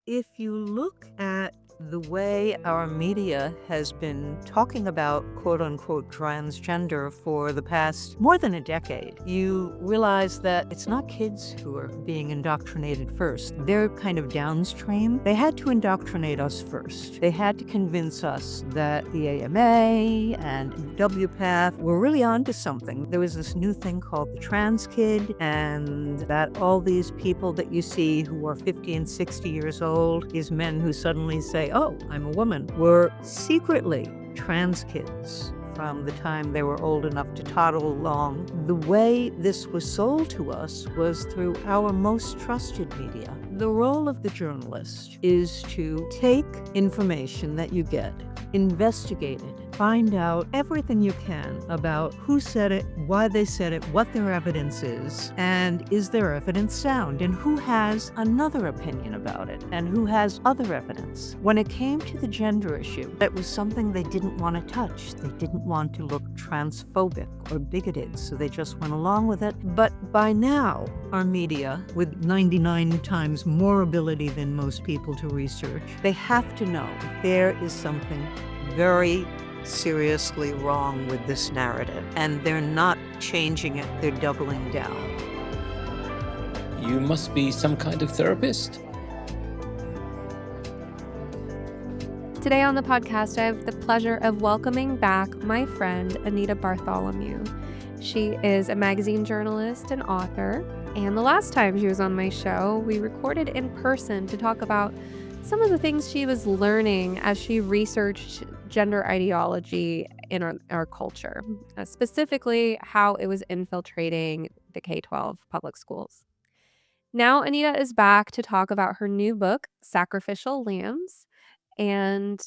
If you look at the way our media has been talking about quote unquote transgender for the past more than a decade, you realize that it's not kids who are being indoctrinated first. They're kind of downstream. They had to indoctrinate us first. They had to convince us that the AMA and WPATH were really onto something. There was this new thing called the trans kid, and that all these people that you see who are 50 and 60 years old, these men who suddenly say, oh, I'm a woman, were secretly trans kids from the time they were old enough to toddle along. The way this was sold to us was through our most trusted media. The role of the journalist is to take information that you get, investigate it, find out everything you can about who said it, why they said it, what their evidence is, and is their evidence sound, and who has another opinion about it, and who has other evidence. When it came to the gender issue, that was something they didn't want to touch. They didn't want to look transphobic or bigoted, so they just went along with it. But by now, our media, with 99 times more ability than most people to research, they have to know if there is something very seriously wrong with this narrative, and they're not changing it, they're doubling down. You must be some kind of therapist. Today on the podcast, I have the pleasure of welcoming back my friend, Anita Bartholomew. She is a magazine journalist and author, and the last time she was on my show, we recorded in person to talk about some of the things she was learning as she researched gender ideology in our culture, specifically how it was infiltrating the K-12 public schools. Now, Anita is back to talk about her new book, Sacrificial Lambs, and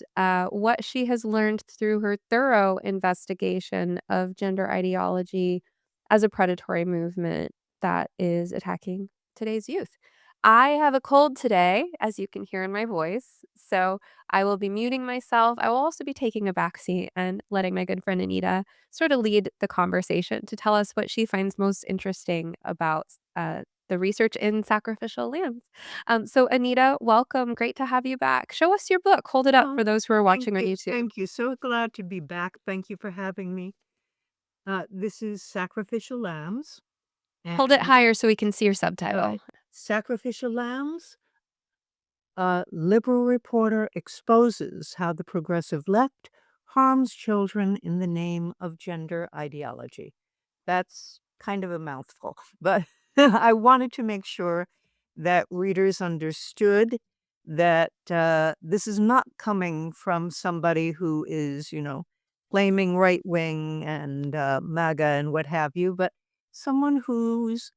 what she has learned through her thorough investigation of gender ideology as a predatory movement that is attacking today's youth. I have a cold today, as you can hear in my voice, so I will be muting myself. I will also be taking a backseat and letting my good friend Anita sort of lead the conversation to tell us what she finds most interesting about the research in sacrificial lambs. So Anita, welcome. Great to have you back. Show us your book. Hold it up for those who are watching on YouTube. Thank you. So glad to be back. Thank you for having me. This is Sacrificial Lambs. Hold it higher so we can see your subtitle. Right. Sacrificial Lambs. A liberal reporter exposes how the progressive left harms children in the name of gender ideology. That's kind of a mouthful, but I wanted to make sure that readers understood that this is not coming from somebody who is, claiming right wing and MAGA and what have you, but someone whose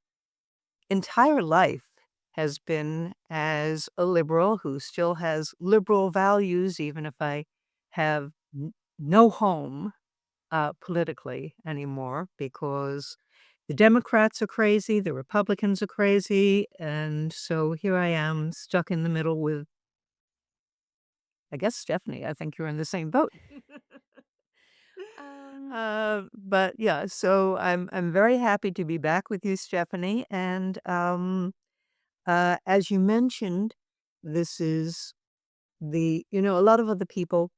entire life has been as a liberal, who still has liberal values, even if I have no home politically anymore, because the Democrats are crazy, the Republicans are crazy, and so here I am stuck in the middle with, I guess, Stephanie. I think you're in the same boat. But yeah, so I'm very happy to be back with you, Stephanie, and as you mentioned, this is a lot of other people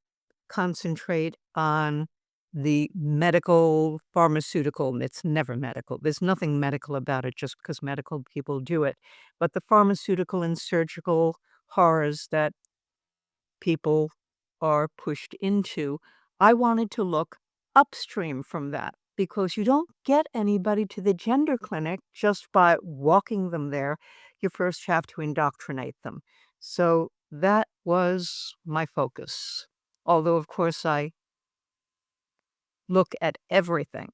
concentrate on the medical, pharmaceutical. It's never medical. There's nothing medical about it just because medical people do it. But the pharmaceutical and surgical horrors that people are pushed into, I wanted to look upstream from that because you don't get anybody to the gender clinic just by walking them there. You first have to indoctrinate them. So that was my focus. Although, of course, I look at everything.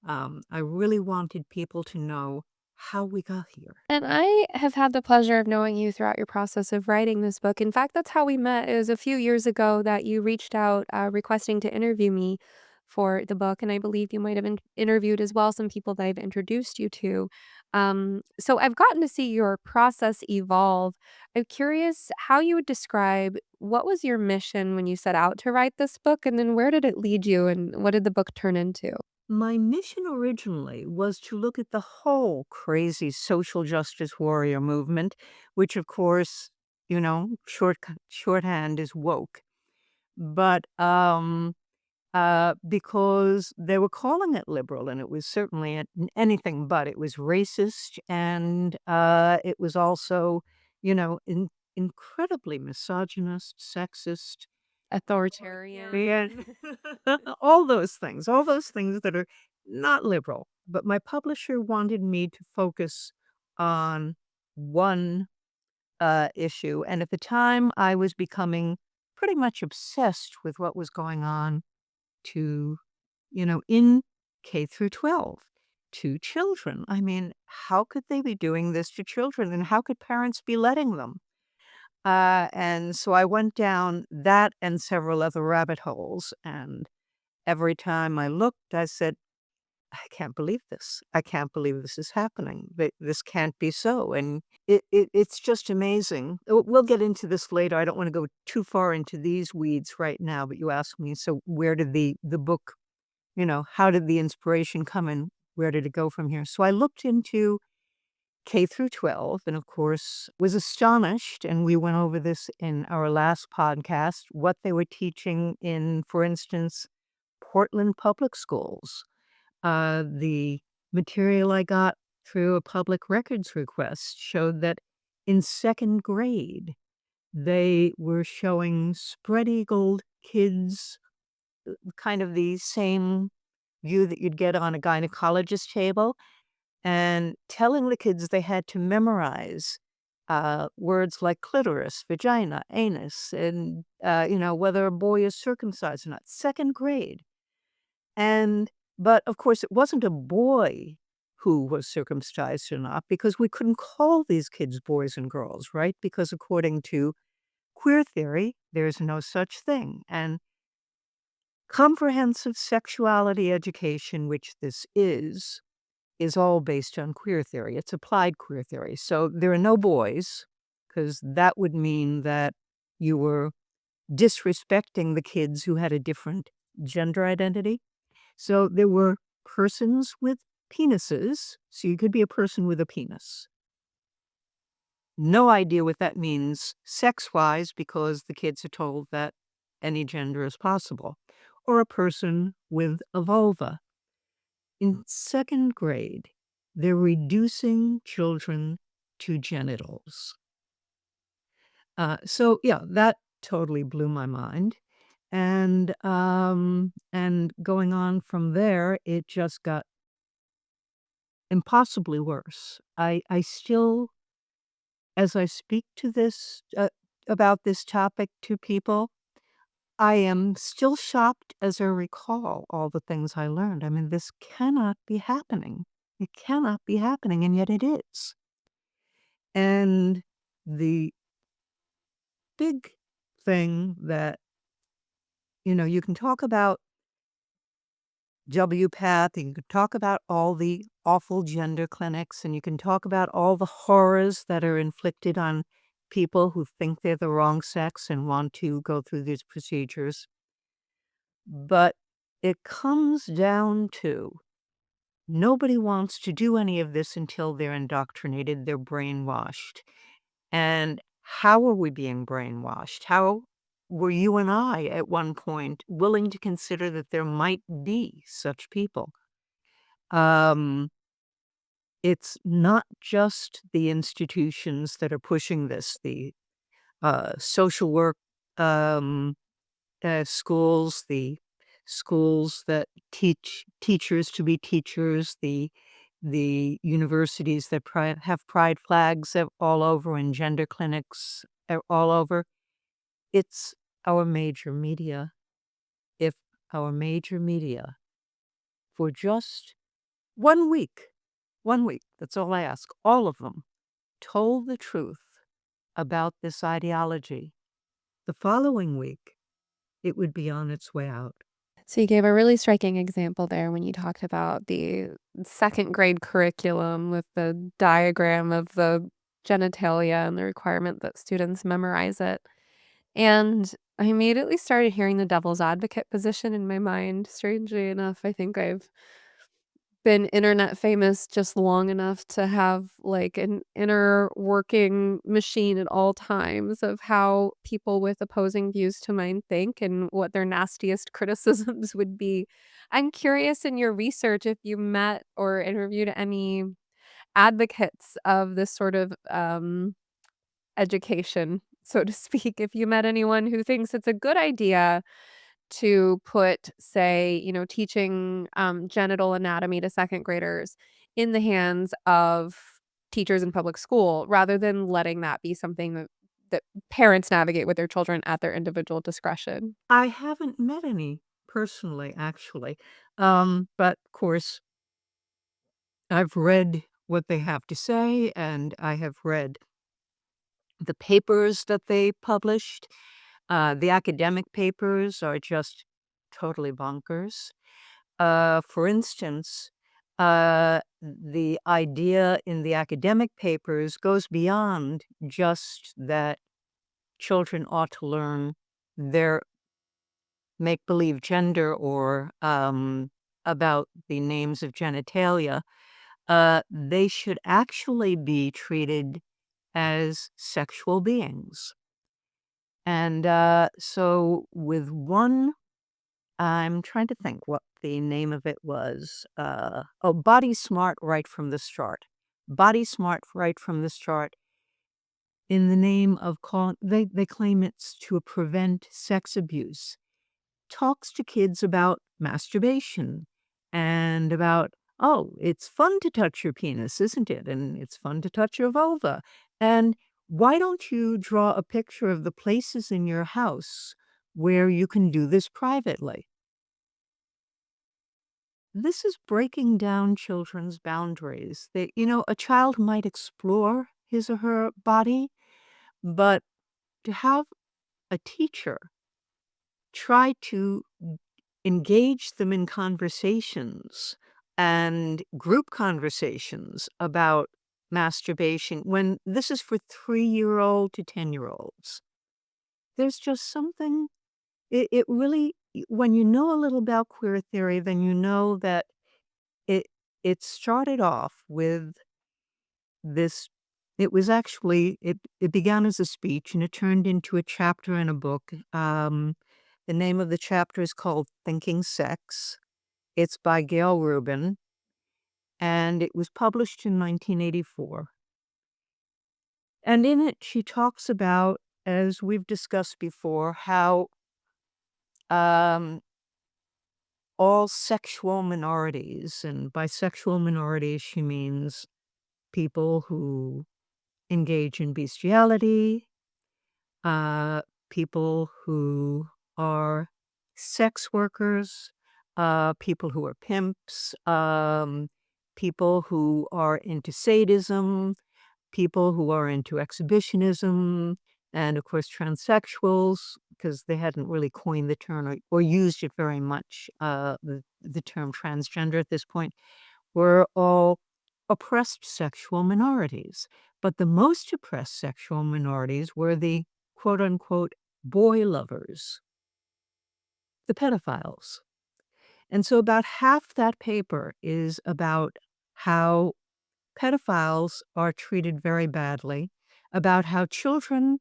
I really wanted people to know how we got here. And I have had the pleasure of knowing you throughout your process of writing this book. In fact, that's how we met. It was a few years ago that you reached out requesting to interview me for the book. And I believe you might have interviewed as well some people that I've introduced you to. So I've gotten to see your process evolve. I'm curious how you would describe what was your mission when you set out to write this book, and then where did it lead you, and what did the book turn into? My mission originally was to look at the whole crazy social justice warrior movement, which, of course, shorthand is woke. But because they were calling it liberal, and it was certainly anything but. It was racist, and it was also, incredibly misogynist, sexist, Authoritarian. and all those things that are not liberal. But my publisher wanted me to focus on one issue, and at the time, I was becoming pretty much obsessed with what was going on to, in K through 12 to children. I mean, how could they be doing this to children, and how could parents be letting them? And so I went down that and several other rabbit holes. And every time I looked, I said, I can't believe this. I can't believe this is happening. This can't be so. And it's just amazing. We'll get into this later. I don't want to go too far into these weeds right now, but you asked me, so where did the book, how did the inspiration come and where did it go from here? So I looked into K through 12 and, of course, was astonished, and we went over this in our last podcast, what they were teaching in, for instance, Portland public schools. The material I got through a public records request showed that in second grade, they were showing spread-eagled kids, kind of the same view that you'd get on a gynecologist table, and telling the kids they had to memorize words like clitoris, vagina, anus, and, whether a boy is circumcised or not. Second grade. And, but of course, it wasn't a boy who was circumcised or not, because we couldn't call these kids boys and girls, right? Because according to queer theory, there's no such thing. And comprehensive sexuality education, which this is all based on queer theory. It's applied queer theory. So there are no boys, because that would mean that you were disrespecting the kids who had a different gender identity. So there were persons with penises. So you could be a person with a penis. No idea what that means sex-wise, because the kids are told that any gender is possible. Or a person with a vulva. In second grade, they're reducing children to genitals. So yeah, that totally blew my mind. And going on from there, it just got impossibly worse. I still, as I speak to this about this topic to people, I am still shocked as I recall all the things I learned. I mean, this cannot be happening. It cannot be happening, and yet it is. And the big thing that, you can talk about WPATH, and you can talk about all the awful gender clinics, and you can talk about all the horrors that are inflicted on people who think they're the wrong sex and want to go through these procedures. But it comes down to nobody wants to do any of this until they're indoctrinated, they're brainwashed. And how are we being brainwashed? How were you and I at one point willing to consider that there might be such people? Um, it's not just the institutions that are pushing this, the social work um, schools, the schools that teach teachers to be teachers, the universities that have pride flags all over, and gender clinics all over. It's our major media. If our major media, for just 1 week, 1 week, that's all I ask, all of them, told the truth about this ideology, the following week, it would be on its way out. So you gave a really striking example there when you talked about the second grade curriculum with the diagram of the genitalia and the requirement that students memorize it. And I immediately started hearing the devil's advocate position in my mind. Strangely enough, I think I've been internet famous just long enough to have, like, an inner working machine at all times of how people with opposing views to mine think and what their nastiest criticisms would be. I'm curious in your research if you met or interviewed any advocates of this sort of, education, so to speak, if you met anyone who thinks it's a good idea to put, say, teaching, genital anatomy to second graders in the hands of teachers in public school rather than letting that be something that parents navigate with their children at their individual discretion. I haven't met any personally, actually. But of course, I've read what they have to say, and I have read the papers that they published. The academic papers are just totally bonkers. For instance, the idea in the academic papers goes beyond just that children ought to learn their make believe gender or about the names of genitalia. They should actually be treated as sexual beings. And so, with one, I'm trying to think what the name of it was. Oh, Body Smart Right from the Start. Body Smart Right from the Start. In the name of they claim it's to prevent sex abuse. Talks to kids about masturbation and about, oh, it's fun to touch your penis, isn't it? And it's fun to touch your vulva. And why don't you draw a picture of the places in your house where you can do this privately? This is breaking down children's boundaries. A child might explore his or her body, but to have a teacher try to engage them in conversations and group conversations about masturbation when this is for 3-year-old to 10-year-olds. There's just something, it really, when you know a little about queer theory, then you know that it it started off with this. It began as a speech and it turned into a chapter in a book. The name of the chapter is called Thinking Sex. It's by Gayle Rubin, and it was published in 1984. And in it, she talks about, as we've discussed before, how um, all sexual minorities, and by sexual minorities, she means people who engage in bestiality, uh, people who are sex workers, people who are pimps, people who are into sadism, people who are into exhibitionism, and of course, transsexuals, because they hadn't really coined the term or used it very much, the term transgender at this point, were all oppressed sexual minorities. But the most oppressed sexual minorities were the quote unquote boy lovers, the pedophiles. And so about half that paper is about how pedophiles are treated very badly, about how children,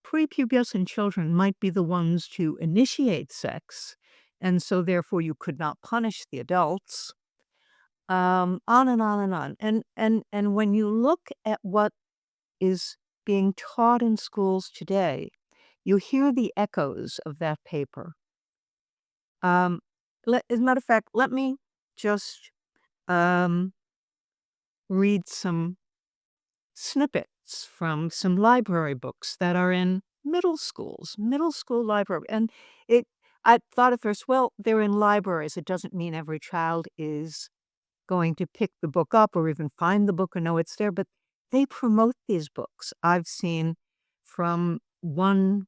prepubescent children, might be the ones to initiate sex, and so therefore you could not punish the adults. On and on and on. And when you look at what is being taught in schools today, you hear the echoes of that paper. Um, as a matter of fact, let me just um, read some snippets from some library books that are in middle school library. And I thought at first, well, they're in libraries. It doesn't mean every child is going to pick the book up or even find the book or know it's there, but they promote these books. I've seen from one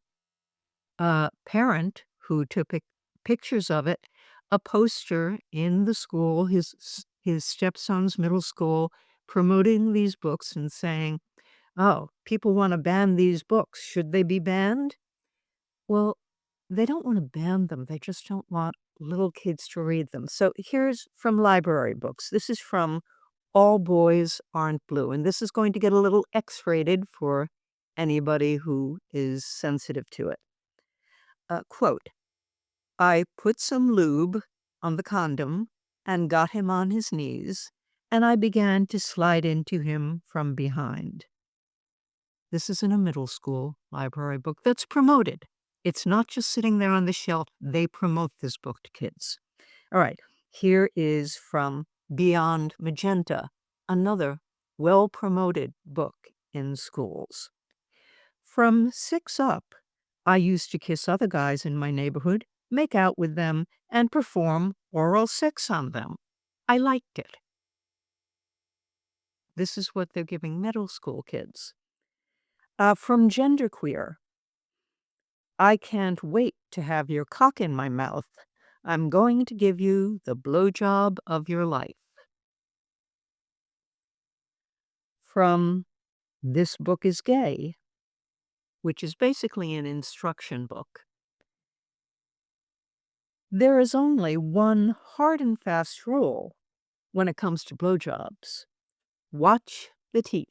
parent who took pictures of it, a poster in the school, his stepson's middle school, promoting these books and saying, "Oh, people want to ban these books. Should they be banned?" Well, they don't want to ban them. They just don't want little kids to read them. So here's from library books. This is from All Boys Aren't Blue, and this is going to get a little X-rated for anybody who is sensitive to it. Quote, I put some lube on the condom and got him on his knees, and I began to slide into him from behind. This is in a middle school library book that's promoted. It's not just sitting there on the shelf. They promote this book to kids. All right, here is from Beyond Magenta, another well-promoted book in schools. From 6 up, I used to kiss other guys in my neighborhood, make out with them, and perform oral sex on them. I liked it. This is what they're giving middle school kids. From Genderqueer, I can't wait to have your cock in my mouth. I'm going to give you the blowjob of your life. From This Book is Gay, which is basically an instruction book. There is only one hard and fast rule when it comes to blowjobs. Watch the teeth.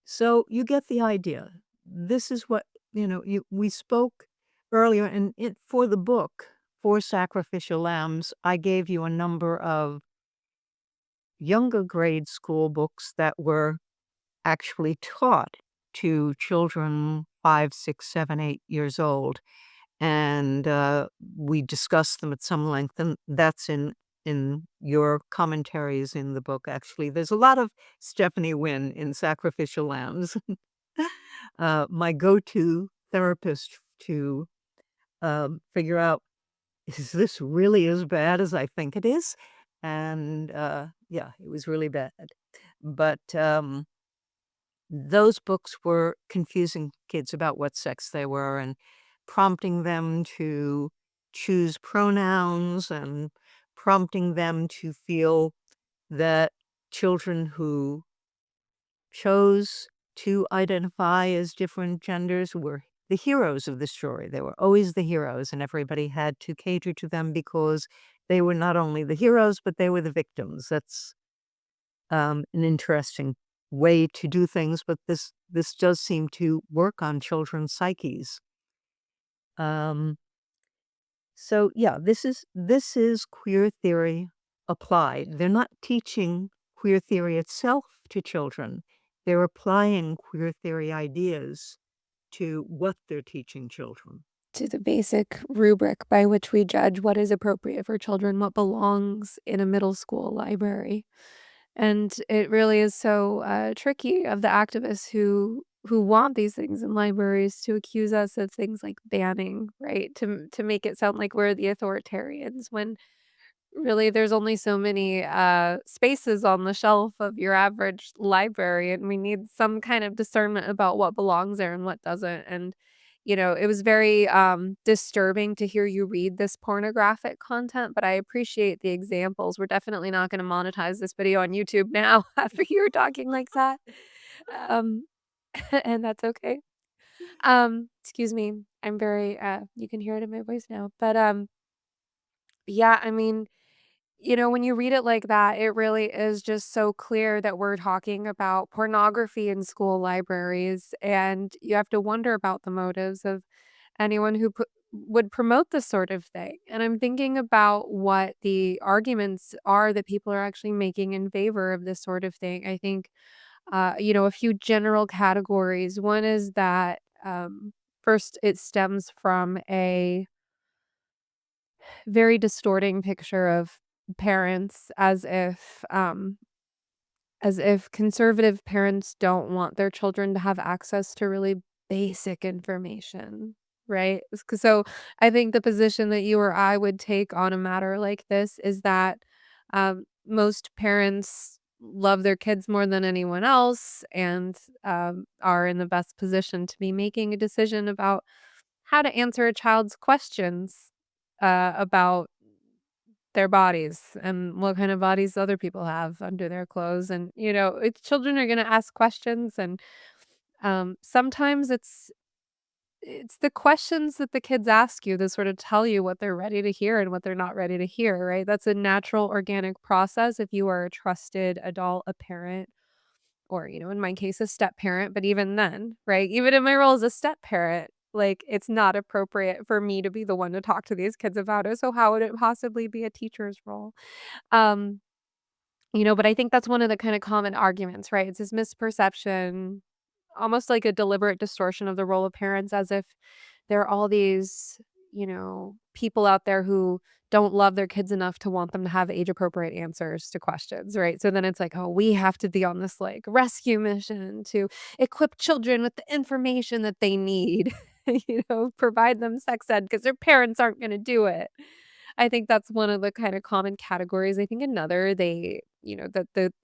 So you get the idea. This is what, we spoke earlier, and for the book, for Sacrificial Lambs, I gave you a number of younger grade school books that were actually taught to children 5, 6, 7, 8 years old. And we discussed them at some length, and that's in your commentaries in the book, actually. There's a lot of Stephanie Wynn in Sacrificial Lambs. My go-to therapist to figure out, is this really as bad as I think it is? And yeah, it was really bad. But those books were confusing kids about what sex they were and prompting them to choose pronouns and prompting them to feel that children who chose to identify as different genders were the heroes of the story. They were always the heroes, and everybody had to cater to them because they were not only the heroes, but they were the victims. That's an interesting way to do things, but this does seem to work on children's psyches. Um, so yeah, this is queer theory applied. They're not teaching queer theory itself to children. They're applying queer theory ideas to what they're teaching children. To the basic rubric by which we judge what is appropriate for children, what belongs in a middle school library. And it really is so tricky of the activists who want these things in libraries to accuse us of things like banning, right? To make it sound like we're the authoritarians when really there's only so many spaces on the shelf of your average library, and we need some kind of discernment about what belongs there and what doesn't. And it was very disturbing to hear you read this pornographic content, but I appreciate the examples. We're definitely not going to monetize this video on YouTube now after you were talking like that. Um, and that's okay. Excuse me. I'm very you can hear it in my voice now. But yeah, I mean, when you read it like that, it really is just so clear that we're talking about pornography in school libraries, and you have to wonder about the motives of anyone who would promote this sort of thing. And I'm thinking about what the arguments are that people are actually making in favor of this sort of thing. I think, a few general categories. One is that, first, it stems from a very distorting picture of parents as if conservative parents don't want their children to have access to really basic information, right? So I think the position that you or I would take on a matter like this is that most parents love their kids more than anyone else and are in the best position to be making a decision about how to answer a child's questions about their bodies and what kind of bodies other people have under their clothes. And, children are going to ask questions. And sometimes it's the questions that the kids ask you that sort of tell you what they're ready to hear and what they're not ready to hear, right? That's a natural organic process if you are a trusted adult, a parent, or, in my case, a step parent. But even then, right? Even in my role as a step parent, like, it's not appropriate for me to be the one to talk to these kids about it. So how would it possibly be a teacher's role? Um, but I think that's one of the kind of common arguments, right? It's this misperception, almost like a deliberate distortion of the role of parents, as if there are all these, people out there who don't love their kids enough to want them to have age appropriate answers to questions, right? So then it's like, oh, we have to be on this like rescue mission to equip children with the information that they need, provide them sex ed because their parents aren't going to do it. I think that's one of the kind of common categories. I think another, the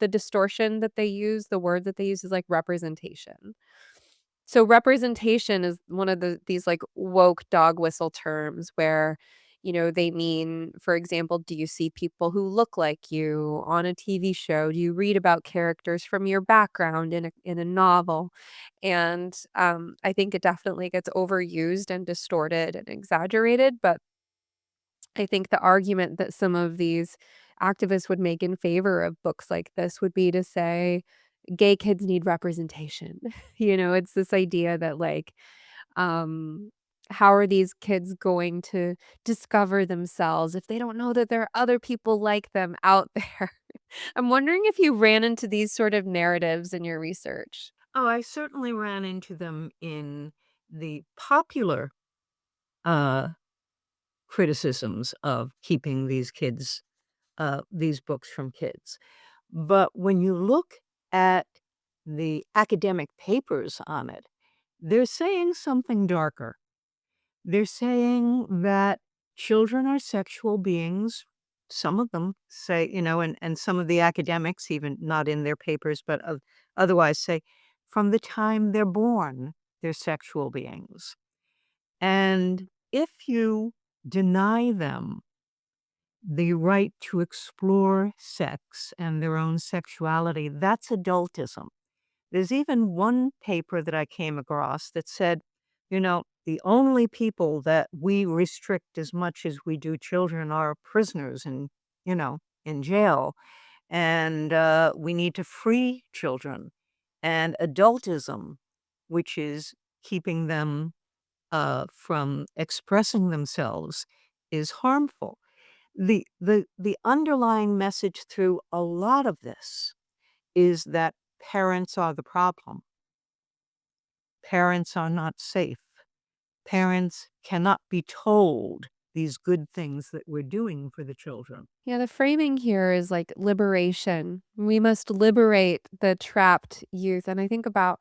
distortion that they use, the word that they use is like representation. So representation is one of these like woke dog whistle terms where, they mean, for example, do you see people who look like you on a TV show? Do you read about characters from your background in a novel? And I think it definitely gets overused and distorted and exaggerated, but I think the argument that some of these activists would make in favor of books like this would be to say gay kids need representation. It's this idea that like, um, how are these kids going to discover themselves if they don't know that there are other people like them out there? I'm wondering if you ran into these sort of narratives in your research. Oh, I certainly ran into them in the popular uh, criticisms of keeping these books from kids. But when you look at the academic papers on it, they're saying something darker. They're saying that children are sexual beings. Some of them say, and some of the academics, even not in their papers, but otherwise say, from the time they're born, they're sexual beings. And if you deny them the right to explore sex and their own sexuality, that's adultism. There's even one paper that I came across that said, the only people that we restrict as much as we do children are prisoners in jail. And we need to free children. And adultism, which is keeping them from expressing themselves, is harmful. The underlying message through a lot of this is that parents are the problem. Parents are not safe. Parents cannot be told these good things that we're doing for the children. Yeah, the framing here is like liberation. We must liberate the trapped youth. And I think about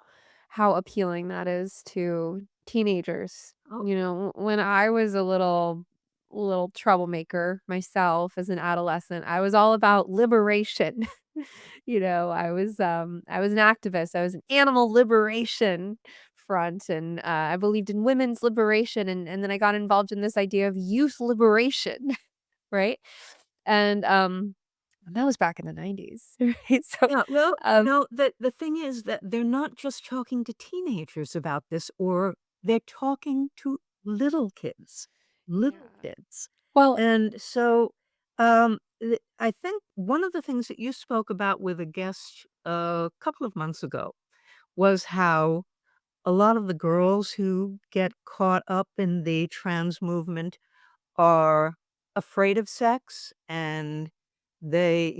how appealing that is to teenagers. Oh, When I was a little troublemaker myself as an adolescent, I was all about liberation. I was an activist. I was an animal liberation front, and I believed in women's liberation, and then I got involved in this idea of youth liberation. Right? And that was back in the 90s, right? So, yeah. Well, um the thing is that they're not just talking to teenagers about this, or they're talking to little kids, little Yeah. kids. Well, And so I think one of the things that you spoke about with a guest a couple of months ago was how a lot of the girls who get caught up in the trans movement are afraid of sex, and they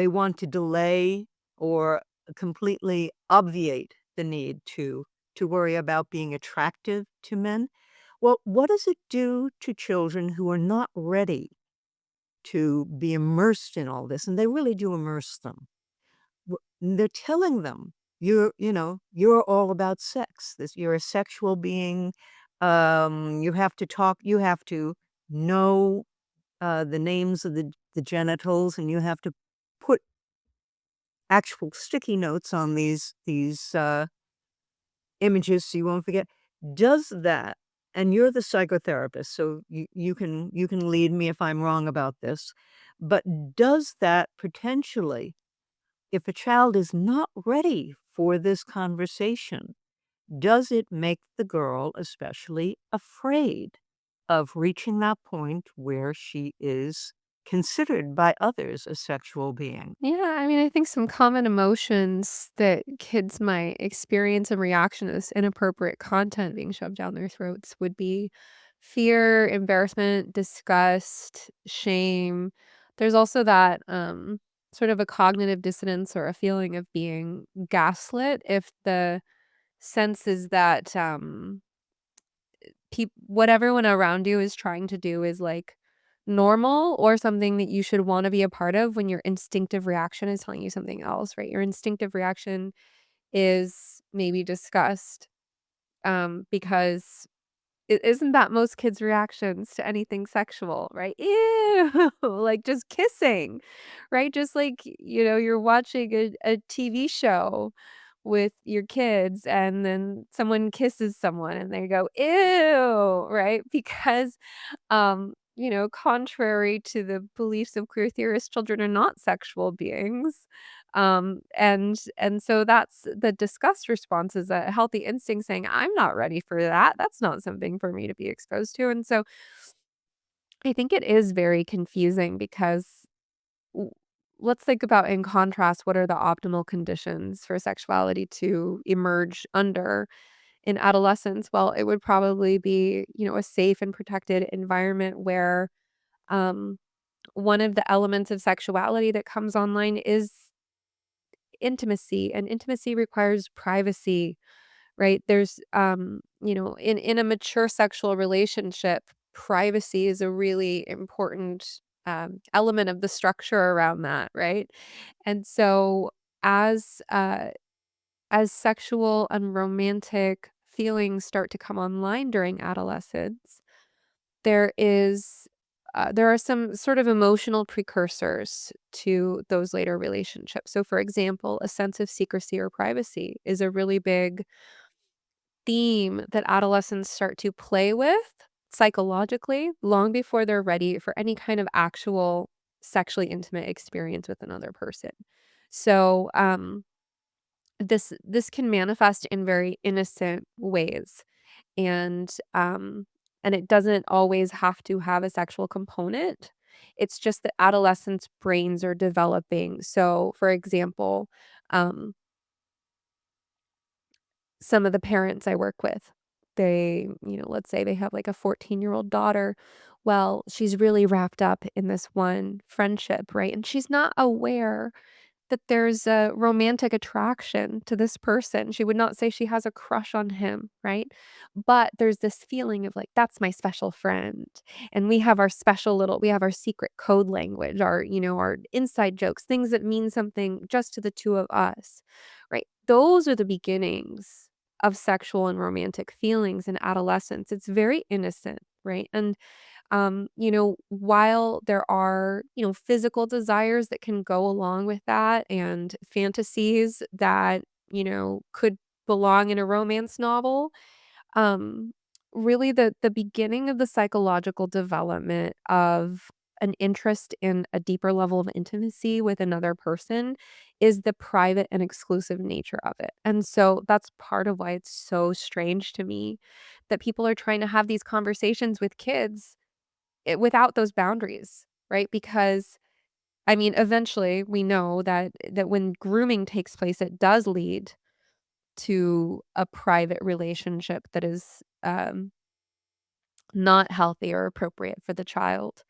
want to delay or completely obviate the need to worry about being attractive to men. Well, what does it do to children who are not ready to be immersed in all this? And they really do immerse them. They're telling them, you're all about sex. You're a sexual being. You have to talk, you have to know the names of the genitals, and you have to put actual sticky notes on these images so you won't forget. Does that, and you're the psychotherapist, so you can lead me if I'm wrong about this, but does that potentially, if a child is not ready for this conversation, does it make the girl especially afraid of reaching that point where she is considered by others a sexual being? Yeah, I mean, I think some common emotions that kids might experience in reaction to this inappropriate content being shoved down their throats would be fear, embarrassment, disgust, shame. There's also that sort of a cognitive dissonance or a feeling of being gaslit if the sense is that what everyone around you is trying to do is like normal or something that you should want to be a part of when your instinctive reaction is telling you something else, right? Your instinctive reaction is maybe disgust, because it isn't that most kids' reactions to anything sexual, right? Ew, like just kissing, right? Just like, you're watching a TV show with your kids and then someone kisses someone and they go, ew, right? Because contrary to the beliefs of queer theorists, children are not sexual beings. And so that's the disgust response is a healthy instinct saying, I'm not ready for that. That's not something for me to be exposed to. And so I think it is very confusing because w- let's think about in contrast, what are the optimal conditions for sexuality to emerge under in adolescence? Well, it would probably be, a safe and protected environment where um, one of the elements of sexuality that comes online is intimacy, and intimacy requires privacy, right? There's, in a mature sexual relationship, privacy is a really important element of the structure around that, right? And so, as uh, as sexual and romantic feelings start to come online during adolescence, there is there are some sort of emotional precursors to those later relationships. So, for example, a sense of secrecy or privacy is a really big theme that adolescents start to play with psychologically long before they're ready for any kind of actual sexually intimate experience with another person. So, this can manifest in very innocent ways and and it doesn't always have to have a sexual component. It's just that adolescents' brains are developing. So, for example, um, some of the parents I work with, let's say they have like a 14-year-old daughter. Well, she's really wrapped up in this one friendship, right? And she's not aware that there's a romantic attraction to this person. She would not say she has a crush on him, right? But there's this feeling of like, that's my special friend. And we have our secret code language, our inside jokes, things that mean something just to the two of us, right? Those are the beginnings of sexual and romantic feelings in adolescence. It's very innocent, right? And while there are, physical desires that can go along with that and fantasies that, could belong in a romance novel, um, really the beginning of the psychological development of an interest in a deeper level of intimacy with another person is the private and exclusive nature of it. And so that's part of why it's so strange to me that people are trying to have these conversations with kids without those boundaries, right? Because I mean, eventually we know that when grooming takes place, it does lead to a private relationship that is not healthy or appropriate for the child.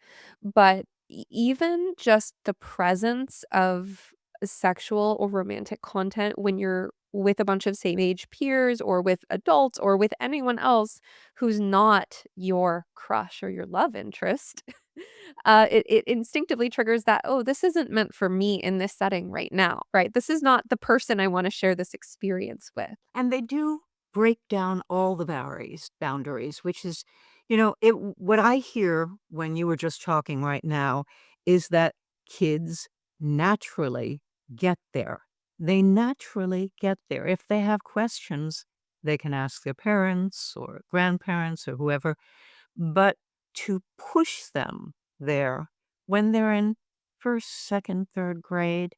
But even just the presence of sexual or romantic content when you're with a bunch of same age peers or with adults or with anyone else who's not your crush or your love interest, it instinctively triggers that, oh, this isn't meant for me in this setting right now, right? This is not the person I want to share this experience with. And they do break down all the boundaries, which is, what I hear when you were just talking right now is that kids naturally get there. They naturally get there. If they have questions, they can ask their parents or grandparents or whoever, but to push them there when they're in first, second, third grade,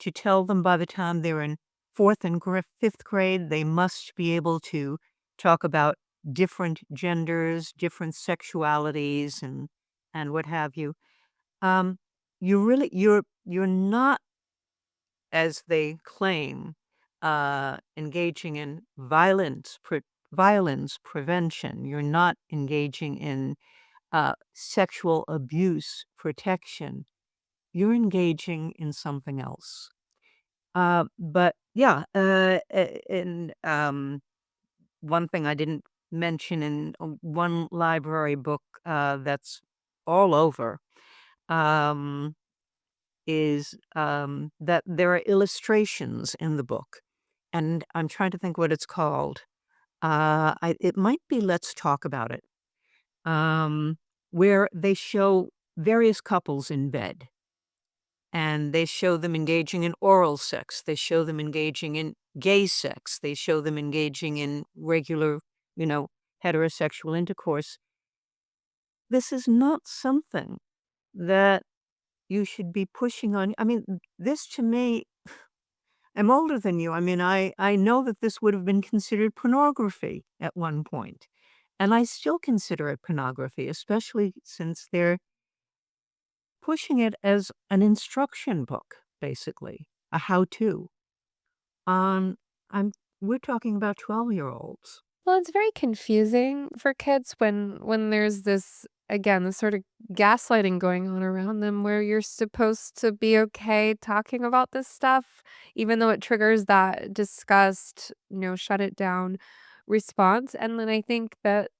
to tell them by the time they're in fourth and fifth grade, they must be able to talk about different genders, different sexualities, and what have you. Um, you're not, as they claim, engaging in violence prevention. You're not engaging in sexual abuse protection. You're engaging in something else. But yeah, and one thing I didn't mention in one library book that's all over um, is that there are illustrations in the book, and I'm trying to think what it's called. It might be Let's Talk About It, um, where they show various couples in bed. And they show them engaging in oral sex. They show them engaging in gay sex. They show them engaging in regular, you know, heterosexual intercourse. This is not something that you should be pushing on. I mean, this to me, I'm older than you. I mean, I know that this would have been considered pornography at one point, and I still consider it pornography, especially since they're pushing it as an instruction book, basically, a how-to. Um, I'm we're talking about 12-year-olds. Well, it's very confusing for kids when there's this again, this sort of gaslighting going on around them where you're supposed to be okay talking about this stuff, even though it triggers that disgust, shut it down response. And then I think that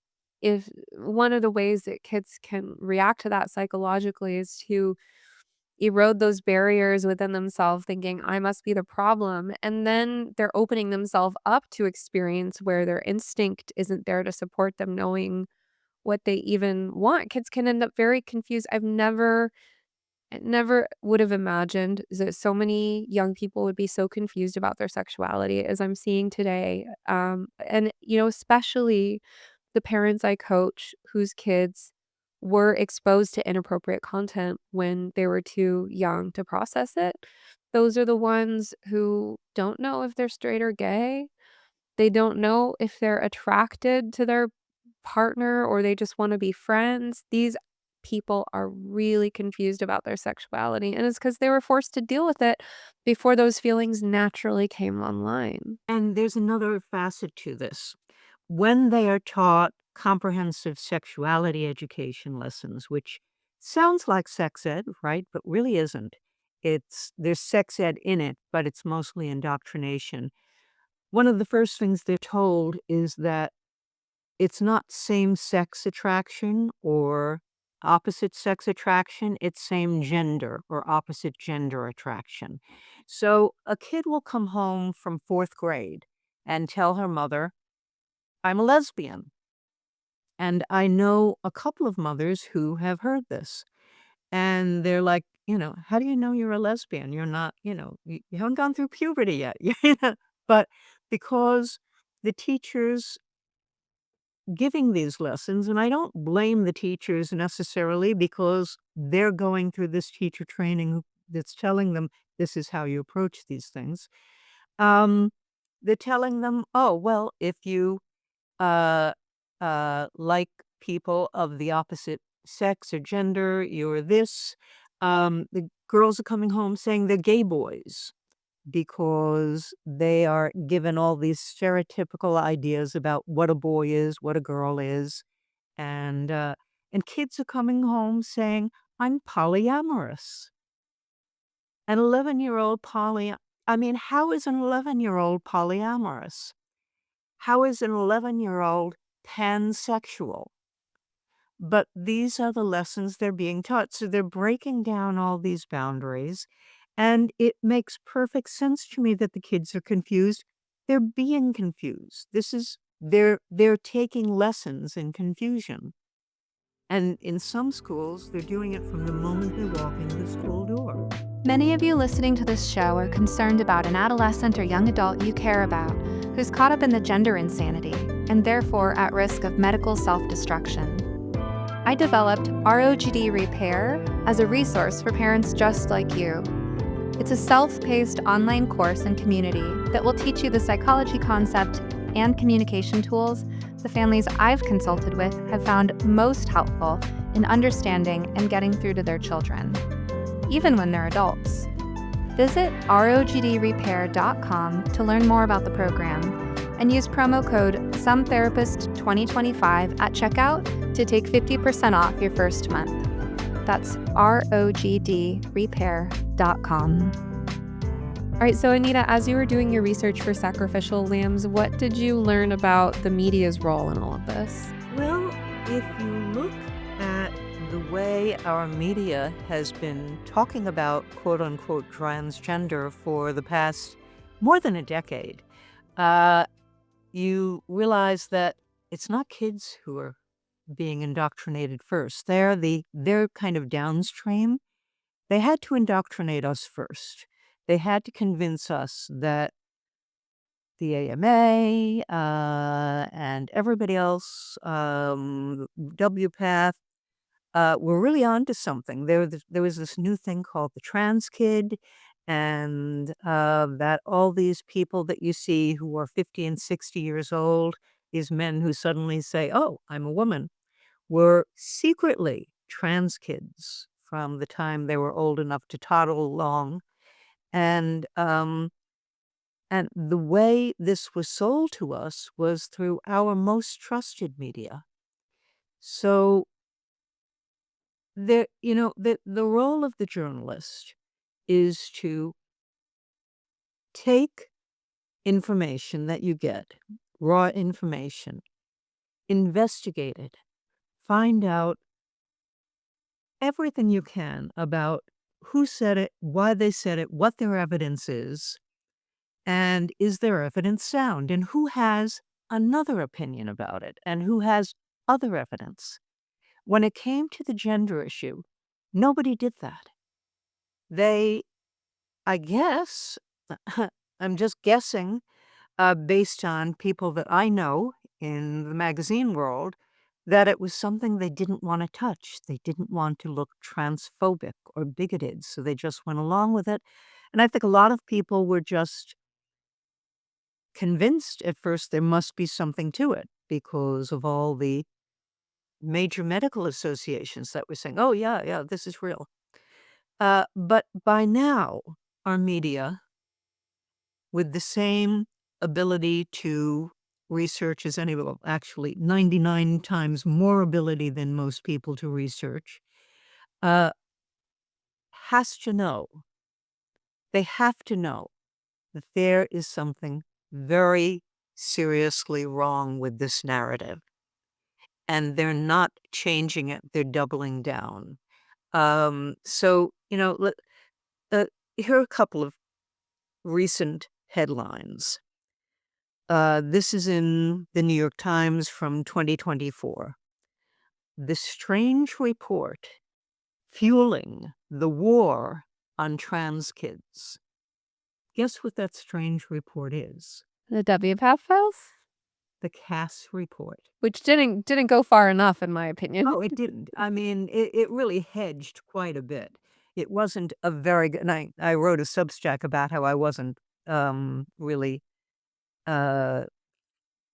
if one of the ways that kids can react to that psychologically is to erode those barriers within themselves, thinking, I must be the problem. And then they're opening themselves up to experience where their instinct isn't there to support them knowing what they even want. Kids can end up very confused. I never would have imagined that so many young people would be so confused about their sexuality as I'm seeing today. And, especially the parents I coach whose kids were exposed to inappropriate content when they were too young to process it. Those are the ones who don't know if they're straight or gay. They don't know if they're attracted to their partner or they just want to be friends. These people are really confused about their sexuality, and it's because they were forced to deal with it before those feelings naturally came online. And there's another facet to this. When they are taught comprehensive sexuality education lessons, which sounds like sex ed, right? But really isn't. There's sex ed in it, but it's mostly indoctrination. One of the first things they're told is that it's not same-sex attraction or opposite-sex attraction, it's same gender or opposite gender attraction. So a kid will come home from 4th grade and tell her mother, "I'm a lesbian." And I know a couple of mothers who have heard this, and they're like, "How do you know you're a lesbian? You're not, you haven't gone through puberty yet." You know? But because the teachers giving these lessons, and I don't blame the teachers necessarily because they're going through this teacher training that's telling them this is how you approach these things. Um, they're telling them, oh, well, if you uh, like people of the opposite sex or gender, you're this. The girls are coming home saying they're gay boys because they are given all these stereotypical ideas about what a boy is, what a girl is, and kids are coming home saying, "I'm polyamorous." An 11-year-old I mean, how is an 11-year-old polyamorous? How is an 11-year-old pansexual? But these are the lessons they're being taught. So they're breaking down all these boundaries. And it makes perfect sense to me that the kids are confused. They're being confused. They're taking lessons in confusion. And in some schools, they're doing it from the moment they walk into the school door. Many of you listening to this show are concerned about an adolescent or young adult you care about who's caught up in the gender insanity and therefore at risk of medical self-destruction. I developed ROGD Repair as a resource for parents just like you. It's a self-paced online course and community that will teach you the psychology concept and communication tools the families I've consulted with have found most helpful in understanding and getting through to their children, even when they're adults. Visit rogdrepair.com to learn more about the program and use promo code SOMETherapist2025 at checkout to take 50% off your first month. That's rogdrepair.com. All right, so Anita, as you were doing your research for Sacrificial Lambs, what did you learn about the media's role in all of this? Well, if you look at the way our media has been talking about quote unquote transgender for the past more than a decade, you realize that it's not kids who are being indoctrinated first. They're kind of downstream. They had to indoctrinate us first. They had to convince us that the AMA and everybody else, WPATH, were really onto something. There was this new thing called the trans kid, and that all these people that you see who are 50 and 60 years old, these men who suddenly say, "Oh, I'm a woman," were secretly trans kids from the time they were old enough to toddle along. And the way this was sold to us was through our most trusted media. So the role of the journalist is to take information that you get, raw information, investigate it, find out everything you can about who said it, why they said it, what their evidence is, and is their evidence sound, and who has another opinion about it, and who has other evidence. When it came to the gender issue, nobody did that. They, I guess, I'm just guessing, based on people that I know in the magazine world, that it was something they didn't want to touch. They didn't want to look transphobic or bigoted, so they just went along with it. And I think a lot of people were just convinced at first there must be something to it because of all the major medical associations that were saying, "Oh, yeah, yeah, this is real." But by now, our media, with the same ability to research as any, well, actually 99 times more ability than most people to research, uh, has to know, they have to know that there is something very seriously wrong with this narrative. And they're not changing it, they're doubling down. So, here are a couple of recent headlines. This is in the New York Times from 2024. The strange report fueling the war on trans kids. Guess what that strange report is? The WPATH files? The Cass report. Which didn't go far enough, in my opinion. Oh, it didn't. I mean, it really hedged quite a bit. It wasn't a very good, and I wrote a Substack about how I wasn't really uh,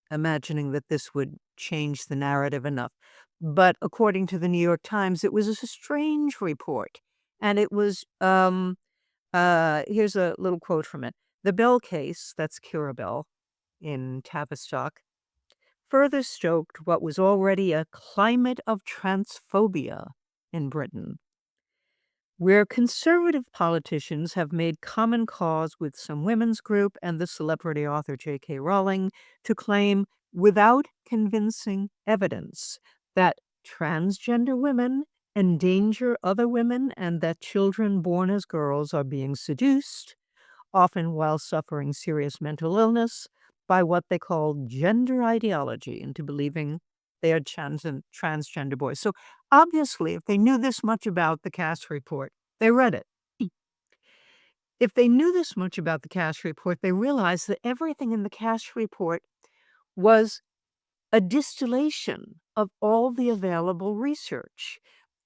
imagining that this would change the narrative enough. But according to the New York Times, it was a strange report. And it was, here's a little quote from it. The Bell case, that's Curabell in Tavistock, further stoked what was already a climate of transphobia in Britain, where conservative politicians have made common cause with some women's group and the celebrity author J.K. Rowling to claim, without convincing evidence, that transgender women endanger other women and that children born as girls are being seduced, often while suffering serious mental illness, by what they call gender ideology, into believing they are transgender boys. So obviously, if they knew this much about the Cass report, they read it. If they knew this much about the Cass report, they realized that everything in the Cass report was a distillation of all the available research,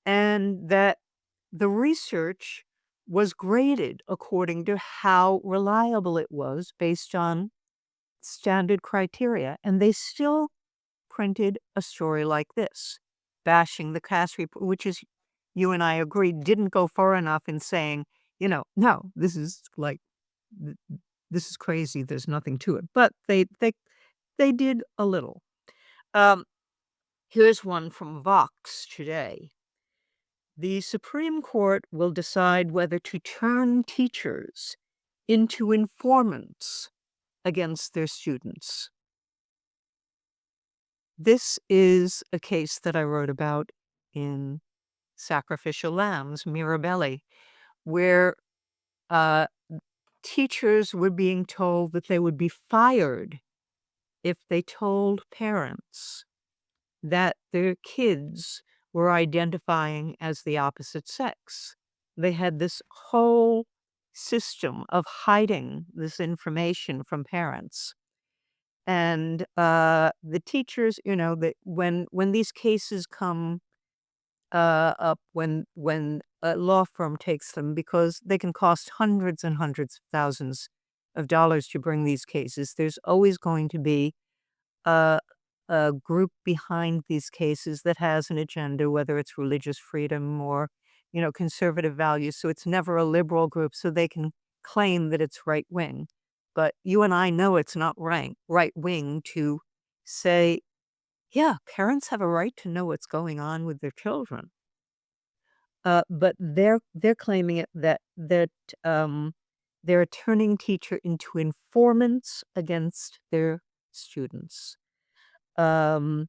and that the research was graded according to how reliable it was based on standard criteria. And they still printed a story like this, bashing the cash report, which is, you and I agree, didn't go far enough in saying, no, this is like, th- this is crazy. There's nothing to it. But they did a little. Um, Here's one from Vox today. The Supreme Court will decide whether to turn teachers into informants against their students. This is a case that I wrote about in Sacrificial Lambs, Mirabelli, where uh, teachers were being told that they would be fired if they told parents that their kids were identifying as the opposite sex. They had this whole system of hiding this information from parents. And the teachers, that when these cases come up, when a law firm takes them, because they can cost hundreds and hundreds of thousands of dollars to bring these cases, there's always going to be a, a group behind these cases that has an agenda, whether it's religious freedom or, conservative values. So it's never a liberal group, so they can claim that it's right wing. But you and I know it's not right wing to say, yeah, parents have a right to know what's going on with their children. But they're claiming it that they're turning teacher into informants against their students. Um,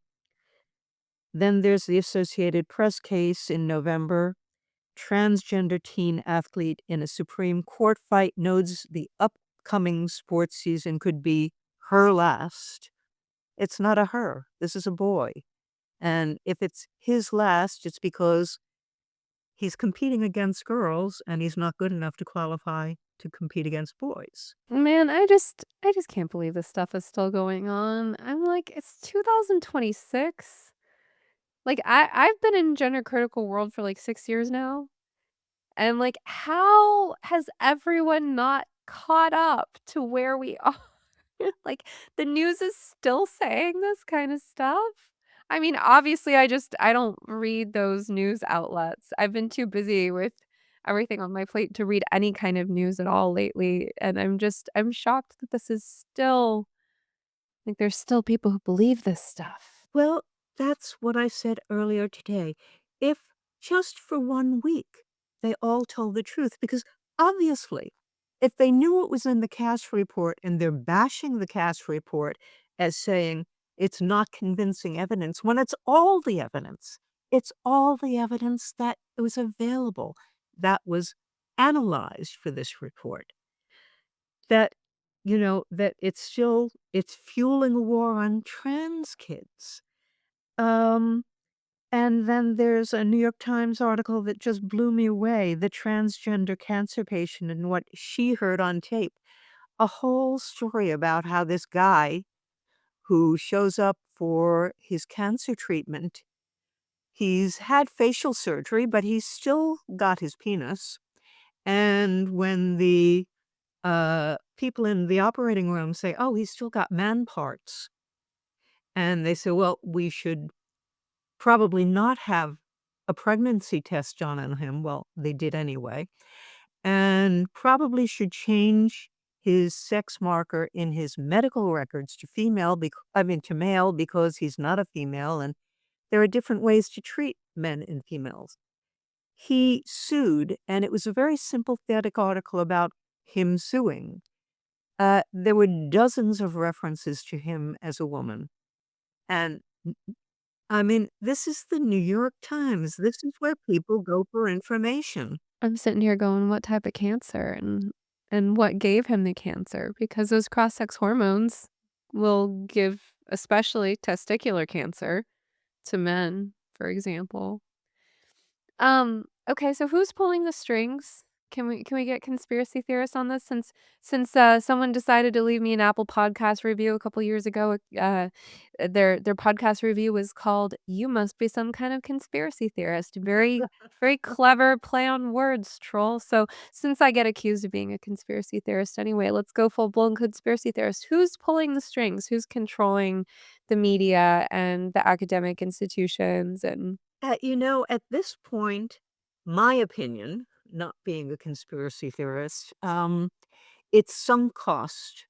then there's the Associated Press case in November. Transgender teen athlete in a Supreme Court fight knows the upcoming sports season could be her last. It's not a her. This is a boy. And if it's his last, it's because he's competing against girls and he's not good enough to qualify to compete against boys. Man, I just can't believe this stuff is still going on. I'm like, it's 2026. Like I've been in gender critical world for like 6 years now. And like how has everyone not caught up to where we are? Like the news is still saying this kind of stuff. I mean, obviously I don't read those news outlets. I've been too busy with everything on my plate to read any kind of news at all lately, and I'm shocked that this is still like there's still people who believe this stuff. Well, that's what I said earlier today. If just for 1 week they all told the truth, because obviously, if they knew what was in the cash report and they're bashing the cash report as saying it's not convincing evidence, when it's all the evidence that was available, that was analyzed for this report, that that it's fueling a war on trans kids. um and then there's a New York Times article that just blew me away, the transgender cancer patient and what she heard on tape. A whole story about how this guy who shows up for his cancer treatment, he's had facial surgery, but he's still got his penis. And when the people in the operating room say, "Oh, he's still got man parts," and they say, "Well, we should probably not have a pregnancy test done on him." Well, they did anyway. And probably should change his sex marker in his medical records to to male, because he's not a female and there are different ways to treat men and females. He sued, and it was a very sympathetic article about him suing. There were dozens of references to him as a woman. And I mean, this is the New York Times. This is where people go for information. I'm sitting here going, what type of cancer and what gave him the cancer? Because those cross-sex hormones will give especially testicular cancer to men, for example. Okay, so who's pulling the strings? Can we get conspiracy theorists on this since someone decided to leave me an Apple Podcast review a couple years ago? Their podcast review was called "You Must Be Some Kind of Conspiracy Theorist." Very clever play on words, troll. So since I get accused of being a conspiracy theorist anyway, let's go full blown conspiracy theorist. Who's pulling the strings? Who's controlling the media and the academic institutions and At this point, my opinion, not being a conspiracy theorist, it's sunk cost.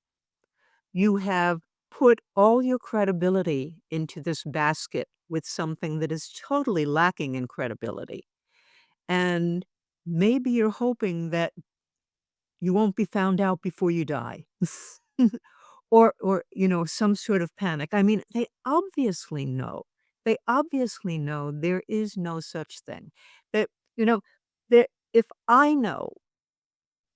You have put all your credibility into this basket with something that is totally lacking in credibility. And maybe you're hoping that you won't be found out before you die. Or some sort of panic. I mean, they obviously know. They obviously know there is no such thing. That, you know, that if I know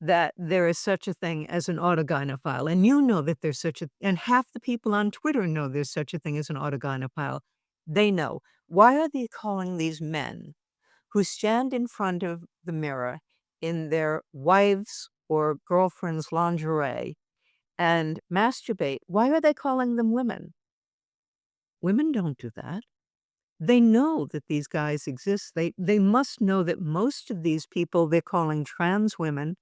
that there is such a thing as an autogynephile, and you know that there's such a, and half the people on Twitter know there's such a thing as an autogynephile, they know. Why are they calling these men who stand in front of the mirror in their wives' or girlfriend's lingerie and masturbate? Why are they calling them women? Women don't do that. They know that these guys exist. They must know that most of these people they're calling trans women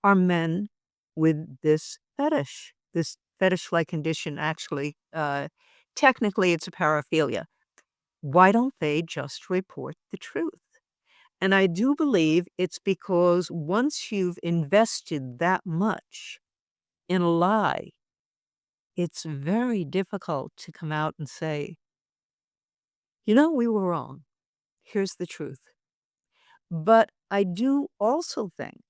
are men with this fetish-like condition. Actually, technically, it's a paraphilia. Why don't they just report the truth? And I do believe it's because once you've invested that much in a lie, it's very difficult to come out and say, we were wrong. Here's the truth. But I do also think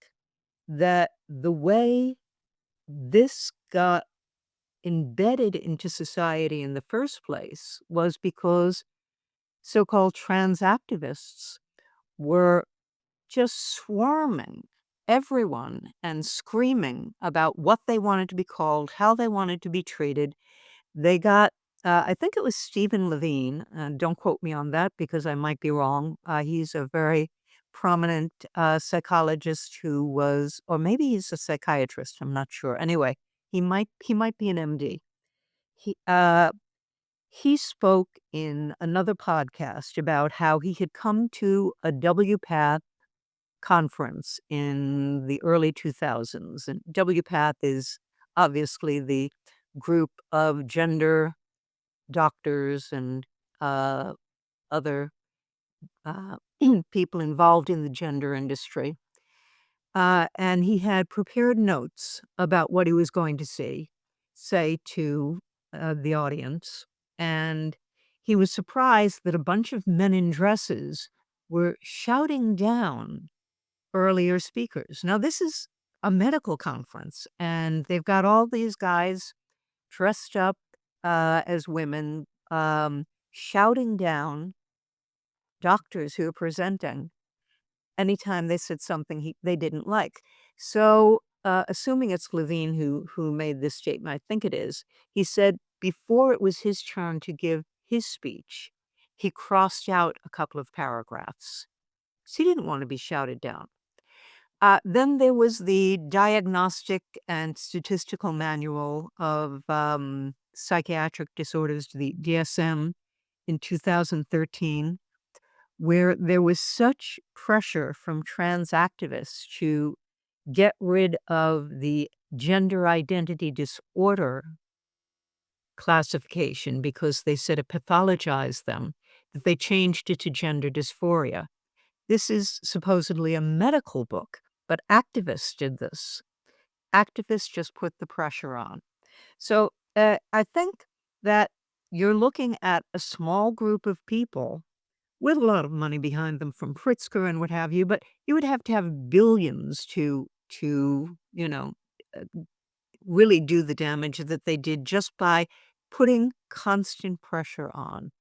that the way this got embedded into society in the first place was because so-called trans activists were just swarming everyone and screaming about what they wanted to be called, how they wanted to be treated. They got, I think it was Stephen Levine, don't quote me on that because I might be wrong. He's a very prominent psychologist who was, or maybe he's a psychiatrist, I'm not sure. Anyway, he might be an MD. He, uh, he spoke in another podcast about how he had come to a WPATH conference in the early 2000s. And WPATH is obviously the group of gender doctors and uh, other uh, people involved in the gender industry. And he had prepared notes about what he was going to say to the audience. And he was surprised that a bunch of men in dresses were shouting down earlier speakers. Now, this is a medical conference, and they've got all these guys dressed up as women, shouting down doctors who are presenting anytime they said something they didn't like. So, assuming it's Levine who made this statement, I think it is, he said before it was his turn to give his speech, he crossed out a couple of paragraphs. So he didn't want to be shouted down. Then there was the Diagnostic and Statistical Manual of Psychiatric Disorders, the DSM, in 2013, where there was such pressure from trans activists to get rid of the gender identity disorder classification because they said it pathologized them, that they changed it to gender dysphoria. This is supposedly a medical book, but activists did this. Activists just put the pressure on. So I think that you're looking at a small group of people with a lot of money behind them from Pritzker and what have you, but you would have to have billions to uh, really do the damage that they did just by putting constant pressure on.